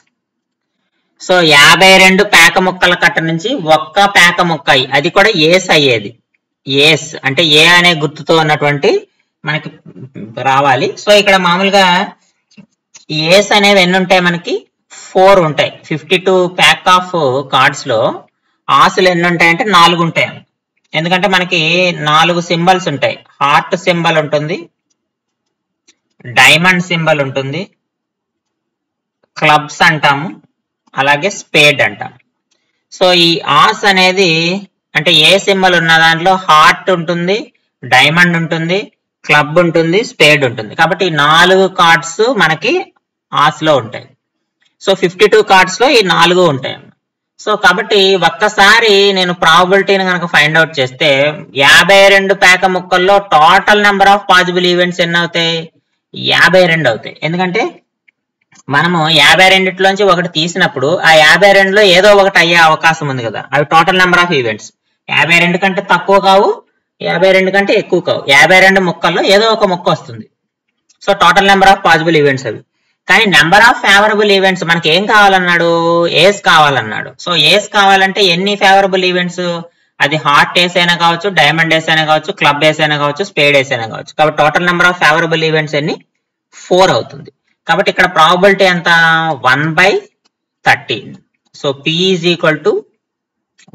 So 52 పేక ముక్కల కట్ట నుంచి ఒక్క పేక ముక్క, అది కూడా ఏస్ అయ్యేది. ఏస్ అంటే ఏ అనే గుర్తుతో ఉన్నటువంటి మనకి రావాలి. సో ఇక్కడ మామూలుగా ఏస్ అనేవి ఎన్ని ఉంటాయి, మనకి 4 ఉంటాయి. 52 ప్యాక్ ఆఫ్ కార్డ్స్ లో ఆసులు ఎన్ని ఉంటాయంటే 4 ఉంటాయి. ఎందుకంటే మనకి 4 సింబల్స్ ఉంటాయి. హార్ట్ సింబల్ ఉంటుంది, డైమండ్ సింబల్ ఉంటుంది, క్లబ్స్ అంటాము, అలాగే స్పేడ్ అంటాం. సో ఈ ఆస్ అనేది అంటే ఏ సింబల్ ఉన్న దాంట్లో హార్ట్ ఉంటుంది, డైమండ్ ఉంటుంది, క్లబ్ ఉంటుంది, స్పేడ్ ఉంటుంది. కాబట్టి 4 కార్డ్స్ మనకి ఆస్ లో ఉంటాయి. సో 52 కార్డ్స్ లో ఈ 4 ఉంటాయి. సో కాబట్టి ఒక్కసారి నేను ప్రాబబిలిటీని కనుక ఫైండ్ అవుట్ చేస్తే 52 పేక ముక్కల్లో total number of possible events ఎన్ని అవుతాయి? 52 అవుతాయి. ఎందుకంటే మనము 52లోంచి ఒకటి తీసినప్పుడు ఆ 52లో ఏదో ఒకటి అయ్యే అవకాశం ఉంది కదా. అవి టోటల్ నెంబర్ ఆఫ్ ఈవెంట్స్. 52 కంటే తక్కువ కావు, 52 కంటే ఎక్కువ కావు. 52 ముక్కల్లో ఏదో ఒక ముక్క వస్తుంది. So total number of possible events అవి. కానీ నెంబర్ ఆఫ్ ఫేవరబుల్ ఈవెంట్స్ మనకి ఏం కావాలన్నాడు? ఏస్ కావాలన్నాడు. సో ఏస్ కావాలంటే ఎన్ని ఫేవరబుల్ ఈవెంట్స్? అది హార్ట్ ఏస్ అయినా కావచ్చు, డైమండ్ ఏస్ అయినా కావచ్చు, క్లబ్ ఏస్ అయినా కావచ్చు, స్పేడ్ ఏస్ అయినా కావచ్చు. కాబట్టి total number of favourable events ఎన్ని? 4 అవుతుంది. కాబట్టి ఇక్కడ ప్రాబబిలిటీ ఎంత? 1/13. So P is equal to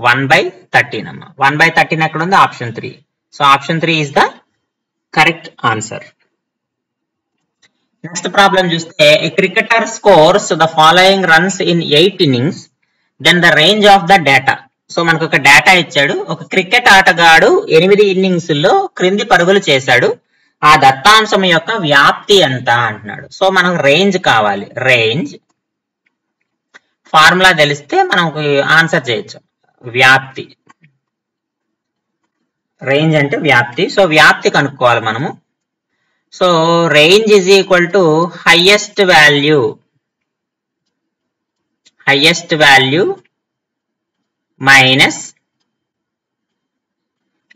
1/13 అమ్మా. 1/13 ఎక్కడ ఉంది? Option 3. So option 3 is the correct answer. Next problem చూస్తే, a cricketer scores the following runs in 8 innings, then the range of the data. So మనకు ఒక డేటా ఇచ్చాడు. ఒక cricket ఆటగాడు 8 innings లో క్రింది పరుగులు చేశాడు. ఆ దత్తాంశం యొక్క వ్యాప్తి ఎంత అంటున్నాడు. సో మనకు రేంజ్ కావాలి. రేంజ్ ఫార్ములా తెలిస్తే మనకు ఆన్సర్ చేయొచ్చు. వ్యాప్తి, రేంజ్ అంటే వ్యాప్తి. సో వ్యాప్తి కనుక్కోవాలి మనము. So range is equal to highest value minus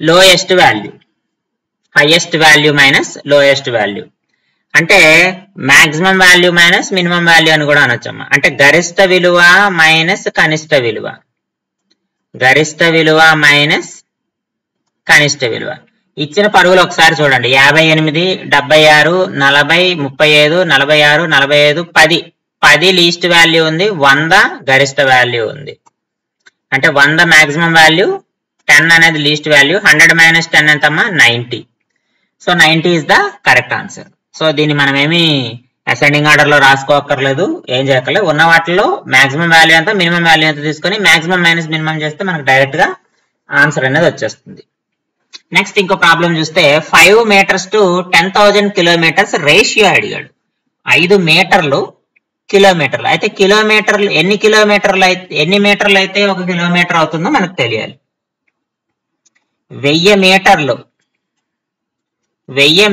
lowest value. Highest value minus lowest value అంటే maximum value minus minimum value అని కూడా అనొచ్చమ్మా. అంటే గరిష్ట విలువ మైనస్ కనిష్ట విలువ, గరిష్ట విలువ మైనస్ కనిష్ట విలువ. ఇచ్చిన పరుగులు ఒకసారి చూడండి. 58, 76, 40, 35, 46, 45, 10 లీస్ట్ వాల్యూ ఉంది, 100 గరిష్ట వాల్యూ ఉంది. అంటే 100 మాక్సిమం వాల్యూ, 10 అనేది లీస్ట్ వాల్యూ. 100 - 10 ఎంతమ్మా? 90. So 90 is the correct answer. So దీన్ని మనం ఏమి అసెండింగ్ ఆర్డర్ లో రాసుకోకర్లేదు, ఏం చేయక్కర్లేదు. ఉన్న వాటిలో మాక్సిమం వాల్యూ ఎంత, మినిమం వాల్యూ ఎంత తీసుకొని మాక్సిమం మైనస్ మినిమం చేస్తే మనకు డైరెక్ట్ గా ఆన్సర్ అనేది వచ్చేస్తుంది. నెక్స్ట్ ఇంకో ప్రాబ్లం చూస్తే, 5 meters to 10,000 kilometers రేషియో అడిగాడు. 5 మీటర్లు కిలోమీటర్లు అయితే కిలోమీటర్లు ఎన్ని మీటర్లు అయితే 1 కిలోమీటర్ అవుతుందో మనకు తెలియాలి. 1000 మీటర్లు 1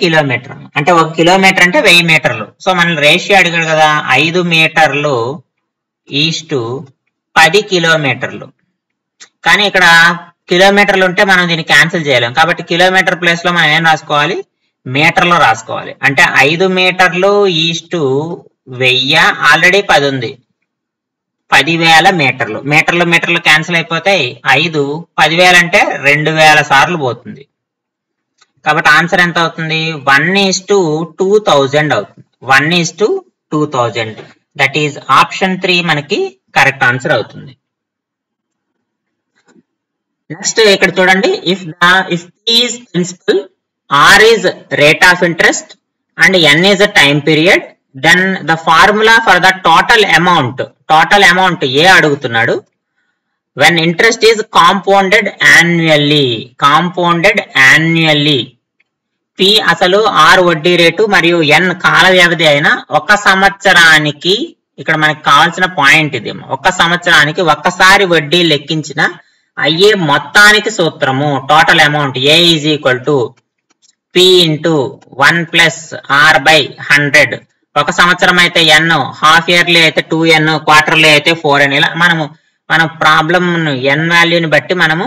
కిలోమీటర్. అంటే 1 కిలోమీటర్ అంటే 1000 మీటర్లు. సో మన రేషియో అడిగాడు కదా. 5 మీటర్లు ఈస్టు 10 కిలోమీటర్లు. కానీ ఇక్కడ కిలోమీటర్లు ఉంటే మనం దీన్ని క్యాన్సిల్ చేయలేం. కాబట్టి కిలోమీటర్ ప్లేస్ లో మనం ఏం రాసుకోవాలి? మీటర్లో రాసుకోవాలి. అంటే 5 మీటర్లు ఈస్టు 1000, ఆల్రెడీ 10 ఉంది, 10,000 మీటర్లు. మీటర్లు క్యాన్సిల్ అయిపోతాయి. 5 10,000 అంటే 2000 సార్లు పోతుంది. కాబట్టి ఆన్సర్ ఎంత అవుతుంది? 1:2000 అవుతుంది. 1:2000. దట్ ఈజ్ ఆప్షన్ 3 మనకి కరెక్ట్ ఆన్సర్ అవుతుంది. నెక్స్ట్ ఇక్కడ చూడండి. If P is principal, R is rate of interest and N is a time period, then the formula for the total amount ఏ అడుగుతున్నాడు. when interest is compounded annually, P అసలు, R వడ్డీ rate మరియు N కాల వ్యవధి అయిన 1 సంవత్సరానికి, ఇక్కడ మనకి కావాల్సిన పాయింట్ ఇది. 1 సంవత్సరానికి ఒక్కసారి వడ్డీ లెక్కించిన అయ్యే మొత్తానికి సూత్రము total amount A is equal to P into 1 + R/100. 1 సంవత్సరం అయితే N, హాఫ్ ఇయర్లీ అయితే 2N, క్వార్టర్లీ అయితే 4N. ఇలా మనం ప్రాబ్లం N వాల్యూని బట్టి మనము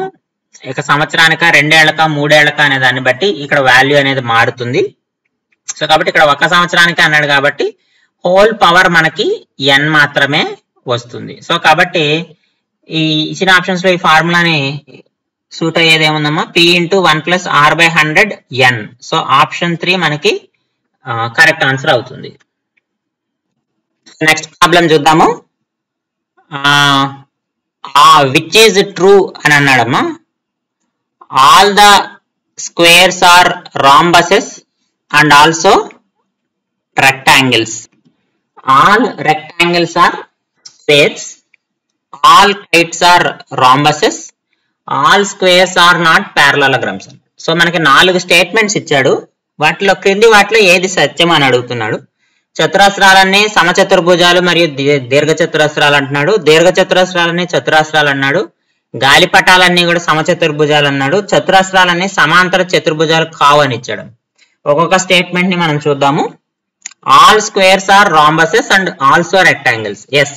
ఇక సంవత్సరానిక, 2 ఏళ్లకా, 3 ఏళ్లకా అనే దాన్ని బట్టి ఇక్కడ వాల్యూ అనేది మారుతుంది. సో కాబట్టి ఇక్కడ 1 సంవత్సరానికి అన్నాడు కాబట్టి హోల్ పవర్ మనకి N మాత్రమే వస్తుంది. సో కాబట్టి ఈ ఇచ్చిన ఆప్షన్స్ లో ఈ ఫార్ములాని సూట్ అయ్యేది ఏముందమ్మా? P into 1 + R/100 N. So option 3 మనకి కరెక్ట్ ఆన్సర్ అవుతుంది. నెక్స్ట్ ప్రాబ్లం చూద్దాము. విచ్ ఈజ్ ట్రూ అని అన్నాడమ్మా. All the squares are rhombuses and also rectangles. All rectangles are squares. All kites are rhombuses. All squares are not parallelograms. So మనకి 4 statements ఇచ్చాడు. వాటిలో ఏది సత్యం అని అడుగుతున్నాడు. చతురస్రాలన్నీ సమచతుర్భుజాలు మరియు దీర్ఘచతురస్రాలు అంటున్నాడు. దీర్ఘచతురస్రాలన్నీ చతురస్రాలు అన్నాడు. గాలిపటాలన్నీ కూడా సమచతుర్భుజాలు అన్నాడు. చతురస్రాలన్నీ సమాంతర చతుర్భుజాలు కావు అని ఇచ్చాడు. ఒక్కొక్క స్టేట్మెంట్ ని మనం చూద్దాము. All squares are rhombuses and also rectangles. Yes,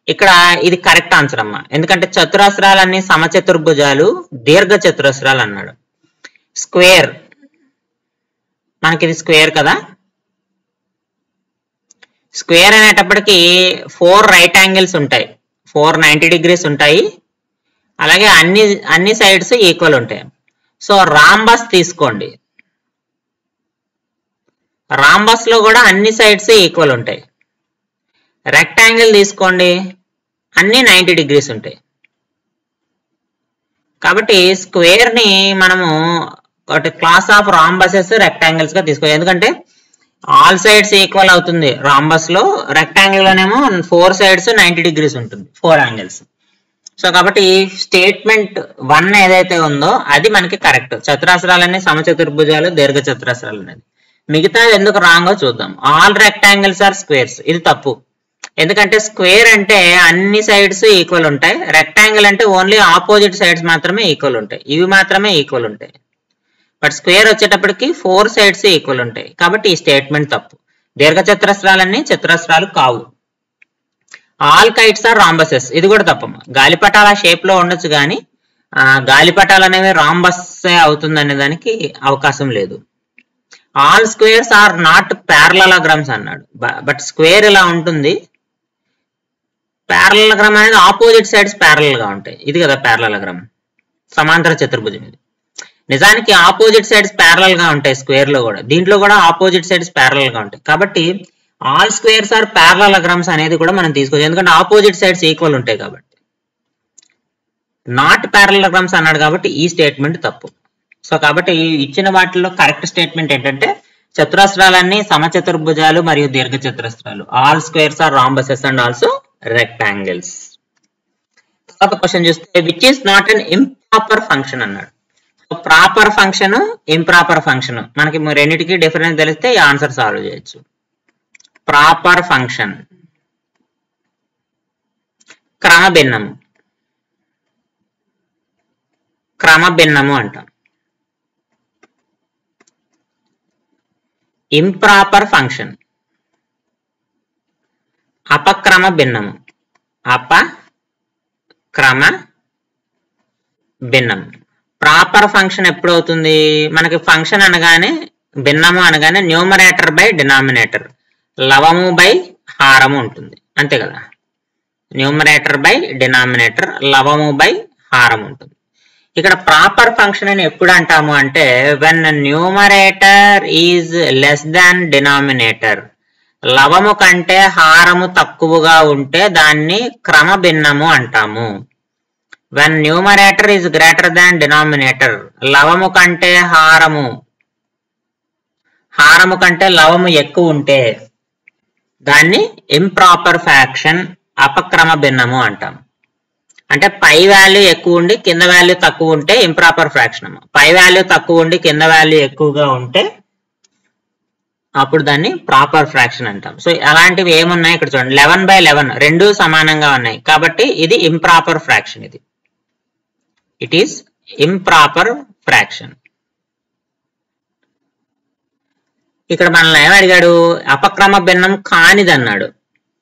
ఇక్కడ ఇది కరెక్ట్ ఆన్సర్ అమ్మా. ఎందుకంటే చతురస్రాలన్నీ సమచతుర్భుజాలు, దీర్ఘ చతురస్రాలు అన్నాడు. స్క్వేర్, మనకి ఇది స్క్వేర్ కదా. స్క్వేర్ అనేటప్పటికి 4 రైట్ యాంగిల్స్ ఉంటాయి, 4 90 degrees ఉంటాయి. అలాగే అన్ని సైడ్స్ ఈక్వల్ ఉంటాయి. సో రాంబస్ తీసుకోండి, రాంబస్ లో కూడా అన్ని సైడ్స్ ఈక్వల్ ఉంటాయి. రెక్టాంగిల్ తీసుకోండి, అన్ని 90 degrees ఉంటాయి. కాబట్టి స్క్వేర్ ని మనము ఒకటి క్లాస్ ఆఫ్ రాంబసెస్ రెక్టాంగిల్స్ గా తీసుకోవాలి. ఎందుకంటే ఆల్ సైడ్స్ ఈక్వల్ అవుతుంది రాంబస్ లో, రెక్టాంగిల్ లోనేమో 4 sides 90 degrees ఉంటుంది, 4 angles. సో కాబట్టి స్టేట్మెంట్ 1 ఏదైతే ఉందో అది మనకి కరెక్ట్. చతురస్రాలన్నీ సమచతుర్భుజాలు, దీర్ఘ చతురస్రాలు అనేది. మిగతా ఎందుకు రాంగో చూద్దాం. ఆల్ రెక్టాంగిల్స్ ఆర్ స్క్వేర్స్, ఇది తప్పు. ఎందుకంటే స్క్వేర్ అంటే అన్ని సైడ్స్ ఈక్వల్ ఉంటాయి, రెక్టాంగిల్ అంటే ఓన్లీ ఆపోజిట్ సైడ్స్ మాత్రమే ఈక్వల్ ఉంటాయి, ఇవి మాత్రమే ఈక్వల్ ఉంటాయి. బట్ స్క్వేర్ వచ్చేటప్పటికి 4 sides ఈక్వల్ ఉంటాయి. కాబట్టి ఈ స్టేట్మెంట్ తప్పు. దీర్ఘ చతురస్రాలన్నీ చతురస్రాలు కావు. ఆల్ కైట్స్ ఆర్ రాంబసెస్, ఇది కూడా తప్పమ్మా. గాలిపటాల షేప్ లో ఉండొచ్చు కానీ గాలిపటాలు అనేవి రాంబస్ అవుతుంది అనే దానికి అవకాశం లేదు. All squares are not parallelograms అన్నాడు. బట్ స్క్వేర్ ఇలా ఉంటుంది, ప్యారలలోగ్రామ్ అనేది ఆపోజిట్ సైడ్స్ ప్యారలల్ గా ఉంటాయి. ఇది కదా ప్యారలలోగ్రామ్, సమాంతర చతుర్భుజం. ఇది నిజానికి ఆపోజిట్ సైడ్స్ ప్యారలల్ గా ఉంటాయి స్క్వేర్ లో కూడా, దీంట్లో కూడా ఆపోజిట్ సైడ్స్ ప్యారలల్ గా ఉంటాయి. కాబట్టి ఆల్ స్క్వేర్స్ ఆర్ ప్యారలలోగ్రామ్స్ అనేది కూడా మనం తీసుకోవచ్చు, ఎందుకంటే ఆపోజిట్ సైడ్స్ ఈక్వల్ ఉంటాయి కాబట్టి. నాట్ ప్యారలలోగ్రామ్స్ అన్నాడు కాబట్టి ఈ స్టేట్మెంట్ తప్పు. సో కాబట్టి ఇచ్చిన వాటిలో కరెక్ట్ స్టేట్మెంట్ ఏంటంటే చతురస్రాలన్నీ సమచతుర్భుజాలు మరియు దీర్ఘ చతురస్రాలు. All squares are rhombuses and also rectangles. తర్వాత క్వశ్చన్ చూస్తే which is not an improper function అన్నాడు. ప్రాపర్ ఫంక్షన్, ఇంప్రాపర్ ఫంక్షన్, మనకి రెండింటికి డిఫరెన్స్ తెలిస్తే ఈ ఆన్సర్ సాల్వ్ చేయొచ్చు. ప్రాపర్ ఫంక్షన్ క్రమభిన్నము, క్రమభిన్నము అంటాం. ఇంప్రాపర్ ఫంక్షన్ అపక్రమ భిన్నము, అపక్రమ భిన్నము. ప్రాపర్ ఫంక్షన్ ఎప్పుడు అవుతుంది? మనకి ఫంక్షన్ అనగానే, భిన్నము అనగానే న్యూమరేటర్ బై డినామినేటర్, లవము బై హారము ఉంటుంది, అంతే కదా. న్యూమరేటర్ బై డినామినేటర్, లవము బై హారం ఉంటుంది. ఇక్కడ ప్రాపర్ ఫంక్షన్ అని ఎప్పుడు అంటాము అంటే when numerator is less than denominator, లవము కంటే హారము తక్కువగా ఉంటే దాన్ని క్రమభిన్నము అంటాము. When numerator is greater than denominator, లవము కంటే హారము కంటే లవము ఎక్కువ ఉంటే దాన్ని ఇంప్రాపర్ ఫ్రాక్షన్, అపక్రమ భిన్నము అంటాం. అంటే పై వాల్యూ ఎక్కువ ఉండి కింద వాల్యూ తక్కువ ఉంటే ఇంప్రాపర్ ఫ్రాక్షన్. పై వాల్యూ తక్కువ ఉండి కింద వాల్యూ ఎక్కువగా ఉంటే అప్పుడు దాన్ని ప్రాపర్ ఫ్రాక్షన్ అంటాం. సో అలాంటివి ఏమున్నాయి ఇక్కడ చూడండి. 11/11 రెండు సమానంగా ఉన్నాయి కాబట్టి ఇది ఇంప్రాపర్ ఫ్రాక్షన్. ఇది ఇట్ ఈస్ ఇంప్రాపర్ ఫ్రాక్షన్. ఇక్కడ మనల్ని ఏం అడిగాడు? అపక్రమ భిన్నం కానిది అన్నాడు.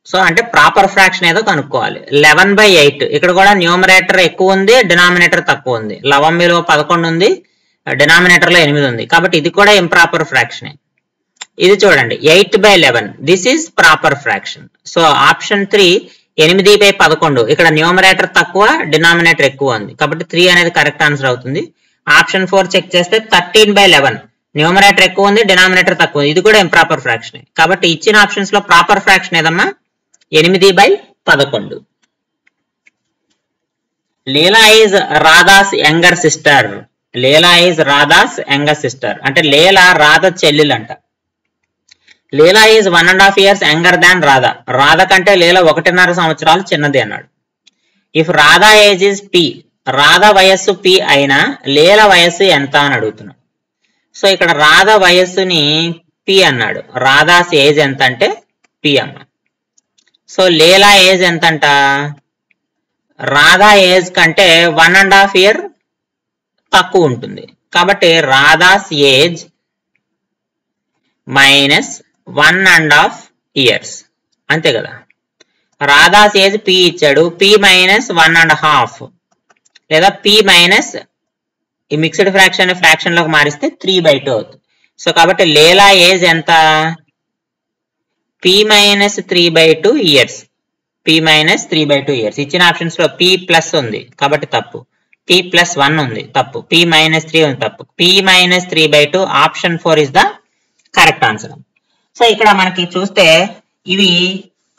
సో అంటే ప్రాపర్ ఫ్రాక్షన్ ఏదో కనుక్కోవాలి. 11/8 ఇక్కడ కూడా న్యూమరేటర్ ఎక్కువ ఉంది, డినామినేటర్ తక్కువ ఉంది. లవం విలువ 11 ఉంది, డినామినేటర్ లో 8 ఉంది, కాబట్టి ఇది కూడా ఇంప్రాపర్ ఫ్రాక్షనే. ఇది చూడండి 8/11, this is proper fraction. So option 3 8/11, ఇక్కడ న్యూమరేటర్ తక్కువ, డినామినేటర్ ఎక్కువ ఉంది కాబట్టి 3 అనేది కరెక్ట్ ఆన్సర్ అవుతుంది. ఆప్షన్ 4 చెక్ చేస్తే 13/11, న్యూమరేటర్ ఎక్కువ ఉంది, డినామినేటర్ తక్కువ ఉంది, ఇది కూడా ఇంప్రాపర్ ఫ్రాక్షన్. కాబట్టి ఇచ్చిన ఆప్షన్స్ లో ప్రాపర్ ఫ్రాక్షన్ ఏదమ్మా? 8/11. Leela is Radha's younger sister. Leela is Radha's younger sister అంటే లీలా రాధ చెల్లెలు అంట. Leela is 1.5 years younger than Radha. Radha కంటే లీలా 1.5 సంవత్సరాలు చిన్నది అన్నాడు. If Radha age is P, Radha వయస్సు పి అయినా లీల వయస్సు ఎంత అని అడుగుతున్నాడు. సో ఇక్కడ రాధ వయస్సుని పి అన్నాడు, రాధాస్ ఏజ్ ఎంత అంటే P అమ్మ. సో లీలా ఏజ్ ఎంతంట? రాధా ఏజ్ కంటే 1.5 year తక్కువ ఉంటుంది. కాబట్టి రాధాస్ ఏజ్ మైనస్ 1.5 years అంతే కదా. రాధాస్ ఏజ్ P ఇచ్చాడు, P మైనస్ 1.5 లేదా P మైనస్ ఈ మిక్స్డ్ ఫ్రాక్షన్ లోకి మారిస్తే 3/2 అవుతుంది. సో కాబట్టి లీలా ఏజ్ ఎంత? P minus 3/2 years. P minus 3/2 years. ఇచ్చిన ఆప్షన్స్ లో P ప్లస్ ఉంది కాబట్టి తప్పు, P ప్లస్ 1 ఉంది తప్పు, P మైనస్ 3 ఉంది తప్పు. P minus 3/2 option 4 is the correct answer. So ఇక్కడ మనకి చూస్తే ఇవి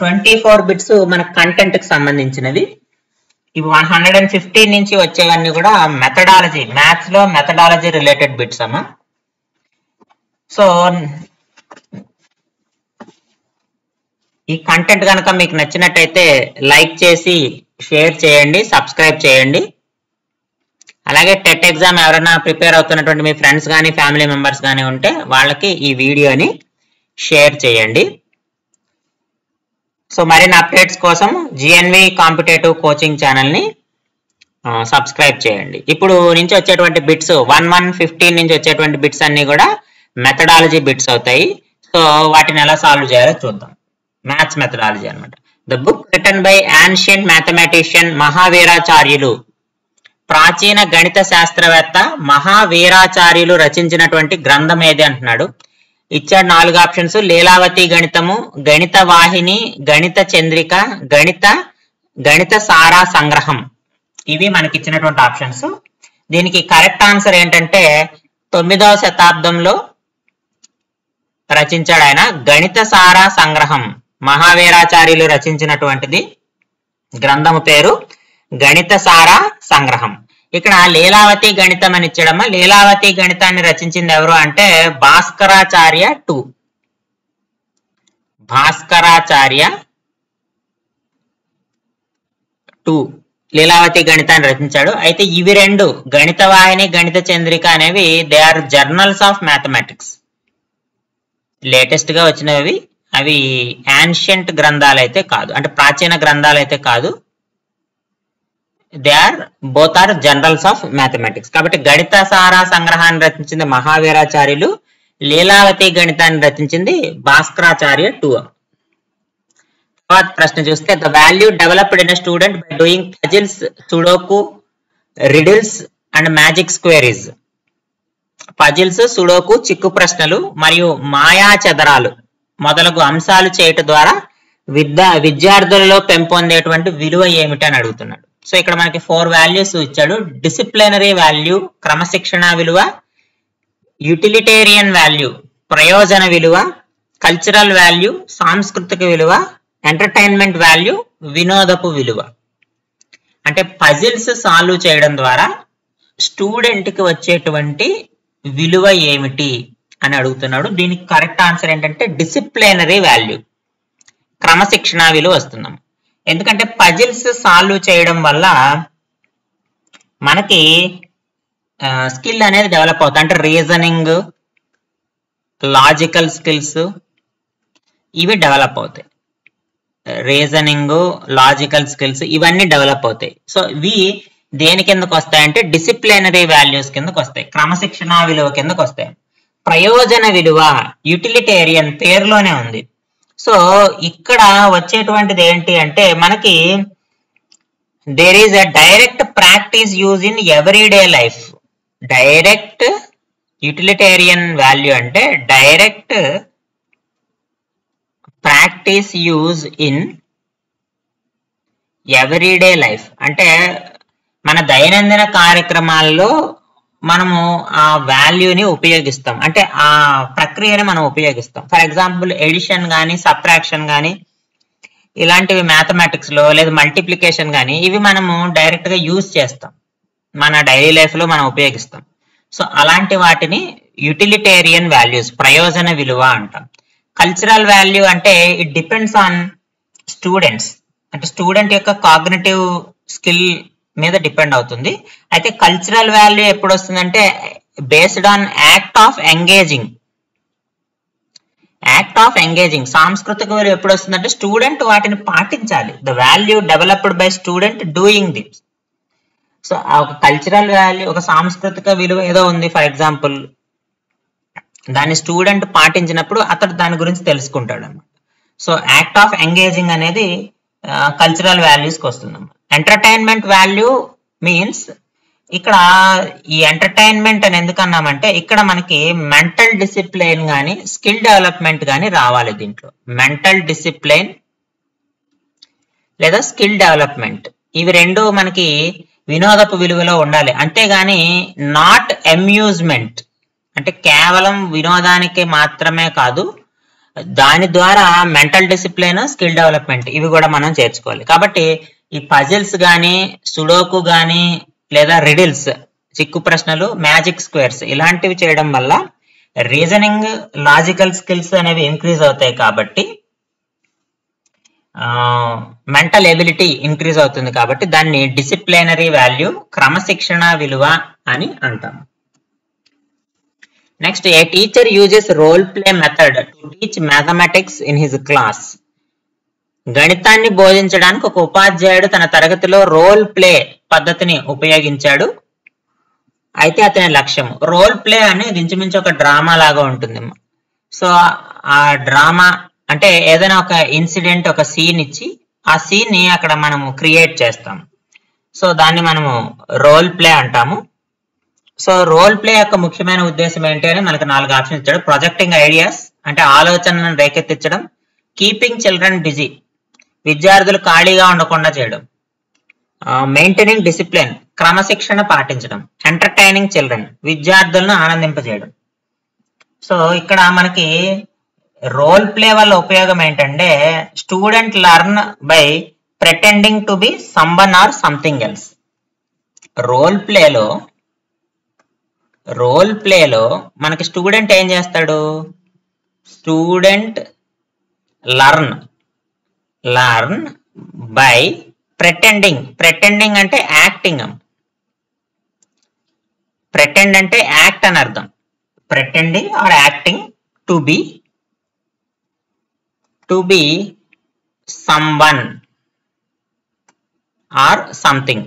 24 బిట్స్ మన కంటెంట్ కి సంబంధించినవి. ఇవి 115 నుంచి వచ్చేవన్నీ కూడా మెథడాలజీ, మ్యాథ్స్ లో మెథడాలజీ రిలేటెడ్ బిట్స్ అమ్మా. సో ఈ కంటెంట్ కనుక మీకు నచ్చినట్టయితే లైక్ చేసి షేర్ చేయండి, సబ్స్క్రైబ్ చేయండి. అలాగే టెట్ ఎగ్జామ్ ఎవరైనా ప్రిపేర్ అవుతున్నటువంటి మీ ఫ్రెండ్స్ కానీ ఫ్యామిలీ మెంబర్స్ కానీ ఉంటే వాళ్ళకి ఈ వీడియోని షేర్ చేయండి. సో మరిన్ని అప్డేట్స్ కోసం జిఎన్వి కాంపిటేటివ్ కోచింగ్ ఛానల్ని సబ్స్క్రైబ్ చేయండి. ఇప్పుడు నుంచి వచ్చేటువంటి బిట్స్ 1-15 నుంచి వచ్చేటువంటి బిట్స్ అన్ని కూడా మెథడాలజీ బిట్స్ అవుతాయి. సో వాటిని ఎలా సాల్వ్ చేయాలో చూద్దాం. మ్యాథ్స్ మెథడాలజీ అనమాట. The book written by ancient mathematician మహావీరాచార్యులు, ప్రాచీన గణిత శాస్త్రవేత్త మహావీరాచార్యులు రచించినటువంటి గ్రంథం ఏది అంటున్నాడు. ఇచ్చాడు 4 ఆప్షన్స్: లీలావతి గణితము, గణిత వాహిని, గణిత చంద్రిక, గణిత సారా సంగ్రహం. ఇవి మనకి ఇచ్చినటువంటి ఆప్షన్స్. దీనికి కరెక్ట్ ఆన్సర్ ఏంటంటే 9వ శతాబ్దంలో రచించాడు ఆయన. గణిత సారా సంగ్రహం మహావీరాచార్యులు రచించినటువంటిది. గ్రంథము పేరు గణిత సారా సంగ్రహం. ఇక్కడ లీలావతి గణితం అని ఇచ్చాడమ్మా. లీలావతి గణితాన్ని రచించింది ఎవరు అంటే భాస్కరాచార్య 2. భాస్కరాచార్య 2 లీలావతి గణితాన్ని రచించాడు. అయితే ఇవి రెండు, గణిత వాహిని, గణిత చంద్రిక అనేవి they are journals of mathematics. Latest గా వచ్చినవి. అవి యాన్షియంట్ గ్రంథాలు అయితే కాదు, అంటే ప్రాచీన గ్రంథాలు అయితే కాదు. They are both are journals of mathematics. కాబట్టి గణిత సారా సంగ్రహాన్ని రచించింది మహావీరాచార్యులు, లీలావతి గణితాన్ని రచించింది భాస్కరాచార్య 2. తర్వాత ప్రశ్న చూస్తే the value developed in student by doing puzzles, sudoku, riddles and magic squares. Puzzles, sudoku, చిక్కు ప్రశ్నలు మరియు మాయా చదరాలు మొదలగు అంశాలు చేయటం ద్వారా విద్యార్థులలో పెంపొందేటువంటి విలువ ఏమిటి అని అడుగుతున్నాడు. సో ఇక్కడ మనకి 4 వాల్యూస్ ఇచ్చాడు. డిసిప్లినరీ వాల్యూ క్రమశిక్షణ విలువ, యూటిలిటేరియన్ వాల్యూ ప్రయోజన విలువ, కల్చరల్ వాల్యూ సాంస్కృతిక విలువ, ఎంటర్టైన్మెంట్ వాల్యూ వినోదపు విలువ. అంటే పజిల్స్ సాల్వ్ చేయడం ద్వారా స్టూడెంట్ కి వచ్చేటువంటి విలువ ఏమిటి అని అడుగుతున్నాడు. దీనికి కరెక్ట్ ఆన్సర్ ఏంటంటే డిసిప్లినరీ వాల్యూ, క్రమశిక్షణ విలువ వస్తున్నాం. ఎందుకంటే పజిల్స్ సాల్వ్ చేయడం వల్ల మనకి స్కిల్ అనేది డెవలప్ అవుతుంది. అంటే రీజనింగ్, లాజికల్ స్కిల్స్ ఇవి డెవలప్ అవుతాయి. రీజనింగ్, లాజికల్ స్కిల్స్ ఇవన్నీ డెవలప్ అవుతాయి. సో ఇవి దేని కిందకు వస్తాయంటే డిసిప్లినరీ వాల్యూస్ కిందకు వస్తాయి, క్రమశిక్షణ విలువ కిందకు వస్తాయి. ప్రయోజన విలువ యూటిలిటేరియన్ పేరులోనే ఉంది. సో ఇక్కడ వచ్చేటువంటిది ఏంటి అంటే మనకి there is a direct practice use in everyday life. Direct utilitarian value అంటే direct practice use in everyday life. అంటే మన దైనందిన కార్యక్రమాల్లో మనము ఆ వాల్యూని ఉపయోగిస్తాం, అంటే ఆ ప్రక్రియని మనం ఉపయోగిస్తాం. ఫర్ ఎగ్జాంపుల్ ఎడిషన్ కానీ, సబ్ట్రాక్షన్ కానీ, ఇలాంటివి మ్యాథమెటిక్స్ లో, లేదా మల్టిప్లికేషన్ కానీ ఇవి మనము డైరెక్ట్ గా యూజ్ చేస్తాం, మన డైలీ లైఫ్ లో మనం ఉపయోగిస్తాం. సో అలాంటి వాటిని యూటిలిటేరియన్ వాల్యూస్, ప్రయోజన విలువ అంటాం. కల్చరల్ వాల్యూ అంటే ఇట్ డిపెండ్స్ ఆన్ స్టూడెంట్స్, అంటే స్టూడెంట్ యొక్క కాగ్నిటివ్ స్కిల్ మీద డిపెండ్ అవుతుంది. అయితే కల్చరల్ వాల్యూ ఎప్పుడు వస్తుందంటే based on act of engaging act of engaging, సాంస్కృతిక విలువ ఎప్పుడు వస్తుందంటే స్టూడెంట్ వాటిని పాటించాలి. The value developed by student doing this. So ఒక కల్చరల్ వాల్యూ, ఒక సాంస్కృతిక విలువ ఏదో ఉంది ఫర్ ఎగ్జాంపుల్, దాన్ని స్టూడెంట్ పాటించినప్పుడు అతడు దాని గురించి తెలుసుకుంటాడు అన్నమాట. సో యాక్ట్ ఆఫ్ ఎంగేజింగ్ అనేది కల్చరల్ వాల్యూస్కి వస్తుంది. ఎంటర్టైన్మెంట్ వాల్యూ మీన్స్, ఇక్కడ ఈ ఎంటర్టైన్మెంట్ అని ఎందుకన్నామంటే ఇక్కడ మనకి మెంటల్ డిసిప్లిన్ కానీ స్కిల్ డెవలప్మెంట్ కానీ రావాలి. దీంట్లో మెంటల్ డిసిప్లిన్ లేదా స్కిల్ డెవలప్మెంట్ ఇవి రెండు మనకి వినోదపు విలువలో ఉండాలి. అంతేగాని నాట్ అమ్యూజ్మెంట్ అంటే కేవలం వినోదానికి మాత్రమే కాదు, దాని ద్వారా మెంటల్ డిసిప్లిన్ స్కిల్ డెవలప్మెంట్ ఇవి కూడా మనం చేర్చుకోవాలి. కాబట్టి ఈ పజిల్స్ కానీ సుడోకు కానీ లేదా రిడిల్స్ చిక్కు ప్రశ్నలు, మ్యాజిక్ స్క్వేర్స్ ఇలాంటివి చేయడం వల్ల రీజనింగ్, లాజికల్ స్కిల్స్ అనేవి ఇంక్రీజ్ అవుతాయి. కాబట్టి మెంటల్ ఎబిలిటీ ఇంక్రీజ్ అవుతుంది. కాబట్టి దాన్ని డిసిప్లినరీ వాల్యూ, క్రమశిక్షణ విలువ అని అంటాం. Next, a teacher uses role play method to teach mathematics in his class. గణితాన్ని బోధించడానికి ఒక ఉపాధ్యాయుడు తన తరగతిలో రోల్ ప్లే పద్ధతిని ఉపయోగించాడు. అయితే అతని లక్ష్యం, రోల్ ప్లే అనేది ఇంచుమించు ఒక డ్రామా లాగా ఉంటుంది. సో ఆ డ్రామా అంటే ఏదైనా ఒక ఇన్సిడెంట్, ఒక సీన్ ఇచ్చి ఆ సీన్ ని అక్కడ మనము క్రియేట్ చేస్తాం. సో దాన్ని మనము రోల్ ప్లే అంటాము. సో రోల్ ప్లే యొక్క ముఖ్యమైన ఉద్దేశం ఏంటి అని మనకు 4 ఆప్షన్స్ ఇచ్చాడు. ప్రొజెక్టింగ్ ఐడియాస్ అంటే ఆలోచనలను రేకెత్తించడం, కీపింగ్ చిల్డ్రన్ బిజీ విద్యార్థులు ఖాళీగా ఉండకుండా చేయడం, మెయింటైనింగ్ డిసిప్లిన్ క్రమశిక్షణ పాటించడం, ఎంటర్టైనింగ్ చిల్డ్రన్ విద్యార్థులను ఆనందింపజేయడం. సో ఇక్కడ మనకి రోల్ ప్లే వల్ల ఉపయోగం ఏంటంటే student learn by pretending to be someone or something else. Role ప్లేలో మనకి స్టూడెంట్ ఏం చేస్తాడు, స్టూడెంట్ లెర్న్ బై ప్రిటెండింగ్ అంటే యాక్టింగ్. ప్రిటెండ్ అంటే యాక్ట్ అని అర్థం. Pretending or acting to be someone or something.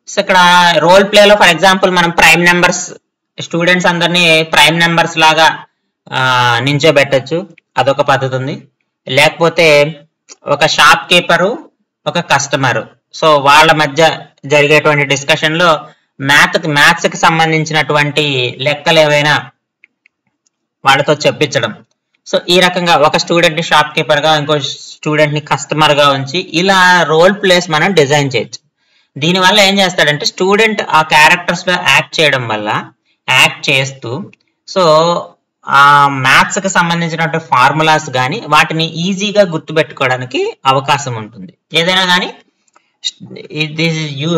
So ఇక్కడ రోల్ ప్లేలో ఫర్ ఎగ్జాంపుల్ మనం ప్రైమ్ నెంబర్స్, స్టూడెంట్స్ అందరినీ ప్రైమ్ నెంబర్స్ లాగా నించోబెట్టచ్చు, అదొక పద్ధతి ఉంది. లేకపోతే ఒక షాప్ కీపరు, ఒక కస్టమరు, సో వాళ్ళ మధ్య జరిగేటువంటి డిస్కషన్ లో మ్యాథ్స్ కి సంబంధించినటువంటి లెక్కలు ఏవైనా వాళ్ళతో చెప్పించడం. సో ఈ రకంగా ఒక స్టూడెంట్ ని షాప్ కీపర్ గా, ఇంకో స్టూడెంట్ ని కస్టమర్ గా ఉంచి ఇలా రోల్ ప్లేస్ మనం డిజైన్ చేయొచ్చు. దీనివల్ల ఏం చేస్తాడంటే స్టూడెంట్ ఆ క్యారెక్టర్స్ లో యాక్ట్ చేయడం వల్ల, యాక్ట్ చేస్తూ సో ఆ మ్యాథ్స్ కి సంబంధించినటువంటి ఫార్ములాస్ కానీ వాటిని ఈజీగా గుర్తుపెట్టుకోవడానికి అవకాశం ఉంటుంది. ఏదైనా కానీ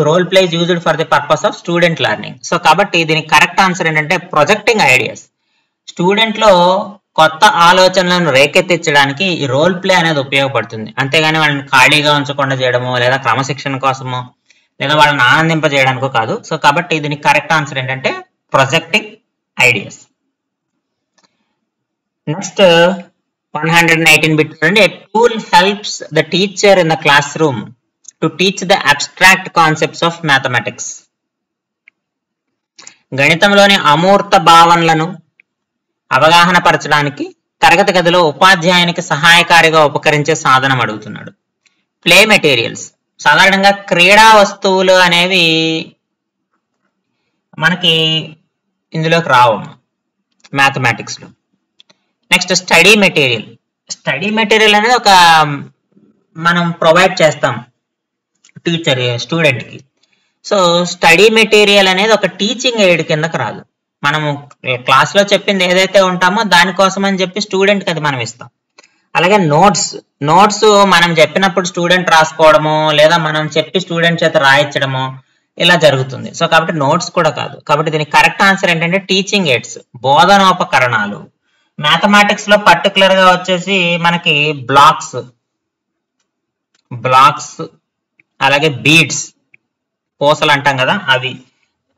role play is used for the purpose of student learning. So కాబట్టి దీనికి కరెక్ట్ ఆన్సర్ ఏంటంటే ప్రొజెక్టింగ్ ఐడియాస్. స్టూడెంట్ లో కొత్త ఆలోచనలను రేకెత్తించడానికి ఈ రోల్ ప్లే అనేది ఉపయోగపడుతుంది. అంతేగాని వాళ్ళని ఖాళీగా ఉంచకుండా చేయడమో లేదా క్రమశిక్షణ కోసమో లేదా వాళ్ళని ఆనందింపజేయడానికో కాదు. సో కాబట్టి దీనికి కరెక్ట్ ఆన్సర్ ఏంటంటే ప్రొజెక్టింగ్ ఐడియాస్. నెక్స్ట్ 119 బిట్ చూడండి. A tool helps the teacher in the classroom to teach the abstract concepts of mathematics. గణితంలోని అమూర్త భావనలను అవగాహన పరచడానికి తరగతి గదిలో ఉపాధ్యాయునికి సహాయకారిగా ఉపకరించే సాధనం అడుగుతున్నాడు. ప్లే మెటీరియల్స్, సాధారణంగా క్రీడా వస్తువులు అనేవి మనకి ఇందులోకి రావు మ్యాథమెటిక్స్ లో. నెక్స్ట్ స్టడీ మెటీరియల్ అనేది ఒక మనం ప్రొవైడ్ చేస్తాం టీచర్ స్టూడెంట్ కి. సో స్టడీ మెటీరియల్ అనేది ఒక టీచింగ్ ఎయిడ్ కిందకి రాదు. మనము క్లాస్ లో చెప్పింది ఏదైతే ఉంటామో దానికోసం అని చెప్పి స్టూడెంట్ కి అది మనం ఇస్తాం. అలాగే నోట్స్ మనం చెప్పినప్పుడు స్టూడెంట్ రాసుకోవడము లేదా మనం చెప్పి స్టూడెంట్ చేత రాయించడము ఇలా జరుగుతుంది. సో కాబట్టి నోట్స్ కూడా కాదు. కాబట్టి దీనికి కరెక్ట్ ఆన్సర్ ఏంటంటే టీచింగ్ ఎయిడ్స్, బోధనోపకరణాలు. మ్యాథమెటిక్స్ లో పర్టికులర్ గా వచ్చేసి మనకి బ్లాక్స్ అలాగే బీడ్స్, పూసలు అంటాం కదా అవి,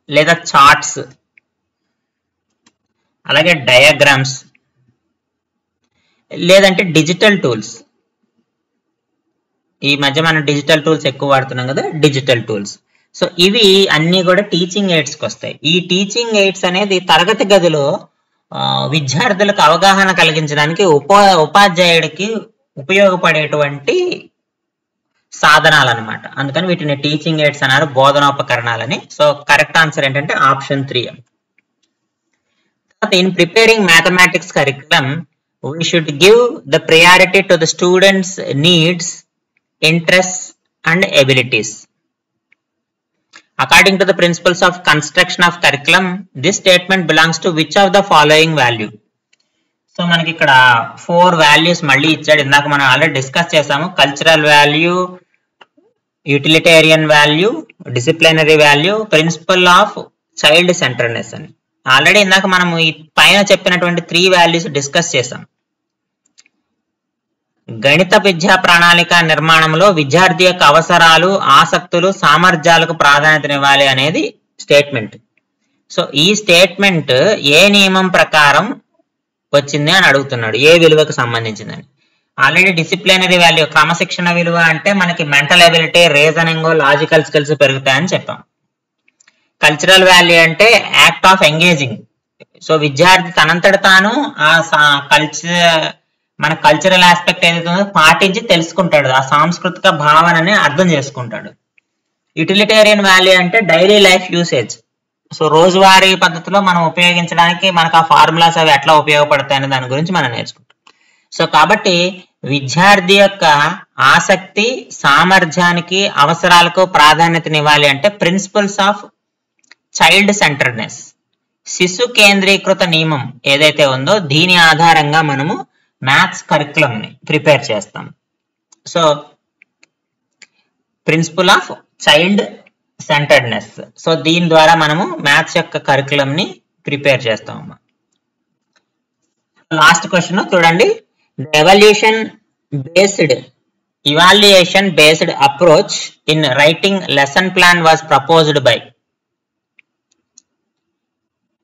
లేదా చార్ట్స్, అలాగే డయాగ్రామ్స్, లేదంటే డిజిటల్ టూల్స్. ఈ మధ్య మనం డిజిటల్ టూల్స్ ఎక్కువ వాడుతున్నాం కదా, డిజిటల్ టూల్స్. సో ఇవి అన్ని కూడా టీచింగ్ ఎయిడ్స్కి వస్తాయి. ఈ టీచింగ్ ఎయిడ్స్ అనేది తరగతి గదిలో విద్యార్థులకు అవగాహన కలిగించడానికి ఉపాధ్యాయుడికి ఉపయోగపడేటువంటి సాధనాలు అనమాట. అందుకని వీటిని టీచింగ్ ఎయిడ్స్ అన్నారు, బోధనోపకరణాలని. సో కరెక్ట్ ఆన్సర్ ఏంటంటే option 3. In preparing mathematics curriculum we should give the priority to the students' needs, interests and abilities. According to the principles of construction of curriculum, this statement belongs to which of the following value? So మనకి ఇక్కడ 4 values మళ్ళీ ఇచ్చాడు. ఇందాక మనం already discuss చేసాము. Cultural value, utilitarian value, disciplinary value, principle of child centredness అని already ఇందాక మనం ఈ పైన చెప్పినటువంటి 3 వాల్యూస్ డిస్కస్ చేసాం. గణిత విద్యా ప్రణాళిక నిర్మాణంలో విద్యార్థి యొక్క అవసరాలు, ఆసక్తులు, సామర్థ్యాలకు ప్రాధాన్యతనివ్వాలి అనేది స్టేట్మెంట్. సో ఈ స్టేట్మెంట్ ఏ నియమం ప్రకారం వచ్చింది అని అడుగుతున్నాడు, ఏ విలువకు సంబంధించిందని. ఆల్రెడీ డిసిప్లినరీ వాల్యూ, క్రమశిక్షణ విలువ అంటే మనకి mental ability, reasoning, logical skills పెరుగుతాయని చెప్పాం. కల్చరల్ వాల్యూ అంటే యాక్ట్ ఆఫ్ ఎంగేజింగ్. సో విద్యార్థి తనంతట తాను మన కల్చరల్ ఆస్పెక్ట్ ఏదైతే ఉందో పాటించి తెలుసుకుంటాడు, ఆ సాంస్కృతిక భావనని అర్థం చేసుకుంటాడు. యూటిలిటేరియన్ వాల్యూ అంటే డైలీ లైఫ్ యూసేజ్. సో రోజువారీ పద్ధతిలో మనం ఉపయోగించడానికి మనకు ఆ ఫార్ములాస్ అవి ఎట్లా ఉపయోగపడతాయి అనే దాని గురించి మనం నేర్చుకుంటాం. సో కాబట్టి విద్యార్థి యొక్క ఆసక్తి, సామర్థ్యానికి, అవసరాలకు ప్రాధాన్యతనివ్వాలి అంటే ప్రిన్సిపల్స్ ఆఫ్ చైల్డ్ సెంటర్నెస్, శిశు కేంద్రీకృత నియమం ఏదైతే ఉందో దీని ఆధారంగా మనము మ్యాథ్స్ కరికులం ని ప్రిపేర్ చేస్తాం. So principle of child centredness, so దీని ద్వారా మనము మ్యాథ్స్ యొక్క కరికులం ని ప్రిపేర్ చేస్తాం. లాస్ట్ క్వశ్చన్ చూడండి. Evaluation based approach in writing lesson plan was proposed by.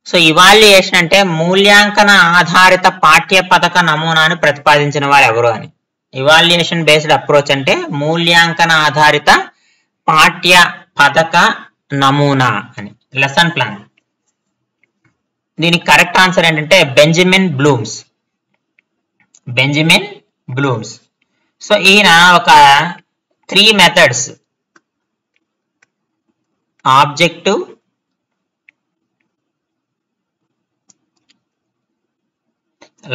So evaluation అంటే మూల్యాంకన ఆధారిత పాఠ్య పథక నమూనాను ప్రతిపాదించిన వారు ఎవరు అని. ఇవాల్యుయేషన్ బేస్డ్ అప్రోచ్ అంటే మూల్యాంకన ఆధారిత పాఠ్య పథక నమూనా అని, లెసన్ ప్లాన్. దీనికి కరెక్ట్ ఆన్సర్ ఏంటంటే Benjamin Bloom's. Benjamin Bloom's. So ఈయన ఒక 3 methods, objective,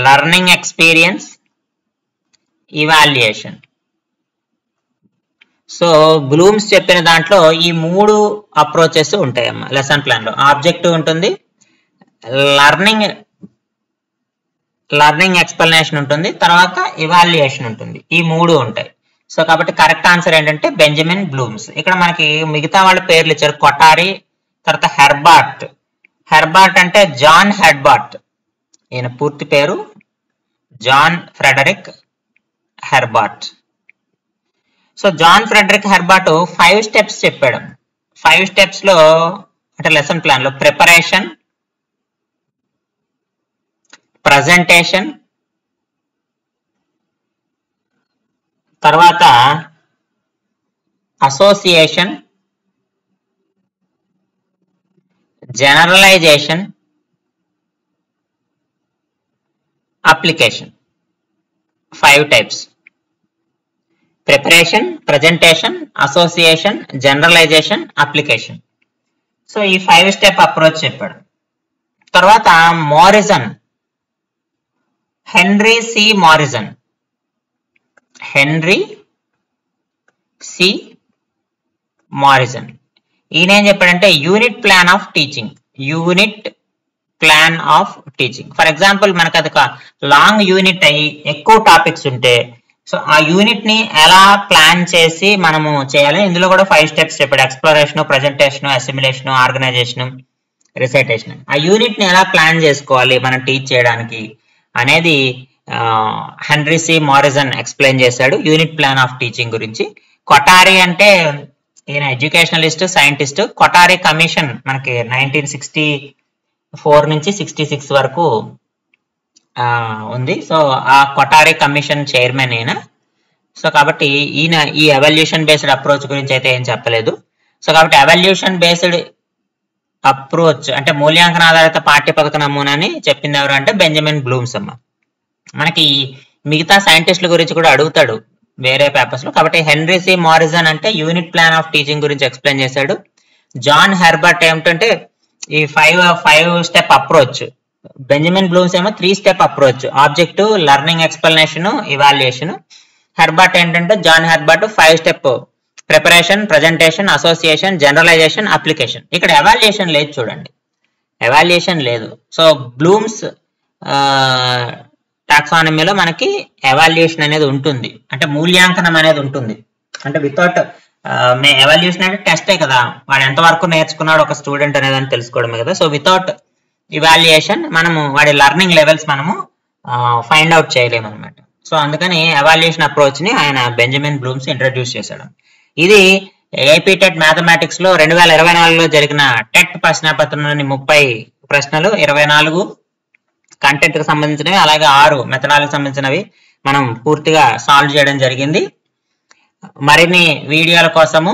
learning experience, evaluation. So Bloom's చెప్పిన దాంట్లో ఈ 3 అప్రోచెస్ ఉంటాయమ్మా లెసన్ ప్లాన్ లో. ఆబ్జెక్టివ్ ఉంటుంది, లర్నింగ్ ఎక్స్ప్లెనేషన్ ఉంటుంది, తర్వాత ఇవాల్యుయేషన్ ఉంటుంది. ఈ 3 ఉంటాయి. సో కాబట్టి కరెక్ట్ ఆన్సర్ ఏంటంటే బెంజమిన్ బ్లూమ్స్. ఇక్కడ మనకి మిగతా వాళ్ళ పేర్లు ఇచ్చారు, కొటారి, తర్వాత హెర్బార్ట్. హెర్బార్ట్ అంటే జాన్ హెర్బార్ట్. ఈయన పూర్తి పేరు John Frederick Herbert. So John Frederick Herbart 5 steps చెప్పాడు. 5 స్టెప్స్ లో అంటే లెసన్ ప్లాన్ లో ప్రిపరేషన్, ప్రజెంటేషన్, తర్వాత association, generalisation, application. 5 types: preparation, presentation, association, generalisation, application. So ఈ 5 స్టెప్ అప్రోచ్ చెప్పాడు. తర్వాత Morrison, Henry C Morrison. Henry C Morrison ఈయన ఏం చెప్పాడంటే unit plan of teaching. Unit plan of teaching. For example మనకు అది long unit అయ్యి ఎక్కువ టాపిక్స్ ఉంటే సో ఆ యూనిట్ ని ఎలా ప్లాన్ చేసి మనము చేయాలి. ఇందులో కూడా 5 స్టెప్స్ చెప్పాడు. Exploration, presentation, assimilation, organization, recitation. ఆ యూనిట్ ని ఎలా ప్లాన్ చేసుకోవాలి మనం టీచ్ చేయడానికి అనేది హెన్రీ సి మోరిజన్ ఎక్స్ప్లెయిన్ చేశాడు యూనిట్ ప్లాన్ ఆఫ్ టీచింగ్ గురించి. కొటారి అంటే ఈయన ఎడ్యుకేషనలిస్ట్, సైంటిస్ట్. కొటారి కమిషన్ మనకి 1960 4 నుంచి 66 వరకు ఉంది. సో ఆ కొటారి కమిషన్ చైర్మన్ ఈయన. సో కాబట్టి ఈయన ఈ ఎవల్యూషన్ బేస్డ్ అప్రోచ్ గురించి అయితే ఏం చెప్పలేదు. సో కాబట్టి ఎవల్యూషన్ బేస్డ్ అప్రోచ్ అంటే మూల్యాంకన ఆధారిత పాఠ్యపద్ధతి నమూనాని చెప్పింది ఎవరు అంటే బెంజమిన్ బ్లూమ్స్ అమ్మ. మనకి మిగతా సైంటిస్టుల గురించి కూడా అడుగుతాడు వేరే పేపర్స్ లో. కాబట్టి హెన్రీ సి మారిసన్ అంటే యూనిట్ ప్లాన్ ఆఫ్ టీచింగ్ గురించి ఎక్స్ప్లెయిన్ చేశాడు. జాన్ హెర్బర్ట్ ఏమిటంటే ఈ 5 స్టెప్ అప్రోచ్. బెంజమిన్ బ్లూమ్స్ ఏమో 3 step approach, objective, learning, explanation, evaluation. Herbart ఏంటంటే John Herbart 5 step preparation, presentation, association, generalisation, application. ఇక్కడ ఎవాల్యుయేషన్ లేదు చూడండి, ఎవాల్యుయేషన్ లేదు. సో బ్లూమ్స్ టాక్సానమీలో మనకి ఎవాల్యుయేషన్ అనేది ఉంటుంది, అంటే మూల్యాంకనం అనేది ఉంటుంది. అంటే వితౌట్ ఎవాల్యుయేషన్ అంటే టెస్టే కదా, వాడు ఎంతవరకు నేర్చుకున్నాడు ఒక స్టూడెంట్ అనేది తెలుసుకోవడమే కదా. సో వితౌట్ ఇవాల్యుయేషన్ మనము వాడి లెర్నింగ్ లెవెల్స్ మనము ఫైండ్ అవుట్ చేయలేము అనమాట. సో అందుకని ఎవాల్యుయేషన్ అప్రోచ్ ని ఆయన బెంజమిన్ బ్లూమ్స్ ఇంట్రడ్యూస్ చేశాడు. ఇది ఏపీ టెట్ మ్యాథమెటిక్స్ లో 2024లో జరిగిన టెట్ ప్రశ్నపత్రంలోని 30 ప్రశ్నలు, 24 కంటెంట్ కి సంబంధించినవి, అలాగే 6 మెథడాలజీకి సంబంధించినవి మనం పూర్తిగా సాల్వ్ చేయడం జరిగింది. మరిన్ని వీడియోల కోసము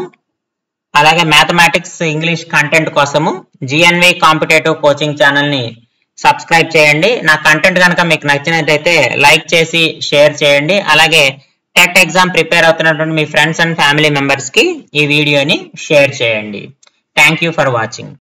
అలాగే మ్యాథమెటిక్స్ ఇంగ్లీష్ కంటెంట్ కోసము జిఎన్వి కాంపిటేటివ్ కోచింగ్ ఛానల్ ని సబ్స్క్రైబ్ చేయండి. నా కంటెంట్ కనుక మీకు నచ్చినట్లయితే లైక్ చేసి షేర్ చేయండి. అలాగే టెట్ ఎగ్జామ్ ప్రిపేర్ అవుతున్నటువంటి మీ ఫ్రెండ్స్ అండ్ ఫ్యామిలీ మెంబర్స్ కి ఈ వీడియోని షేర్ చేయండి. Thank you for watching.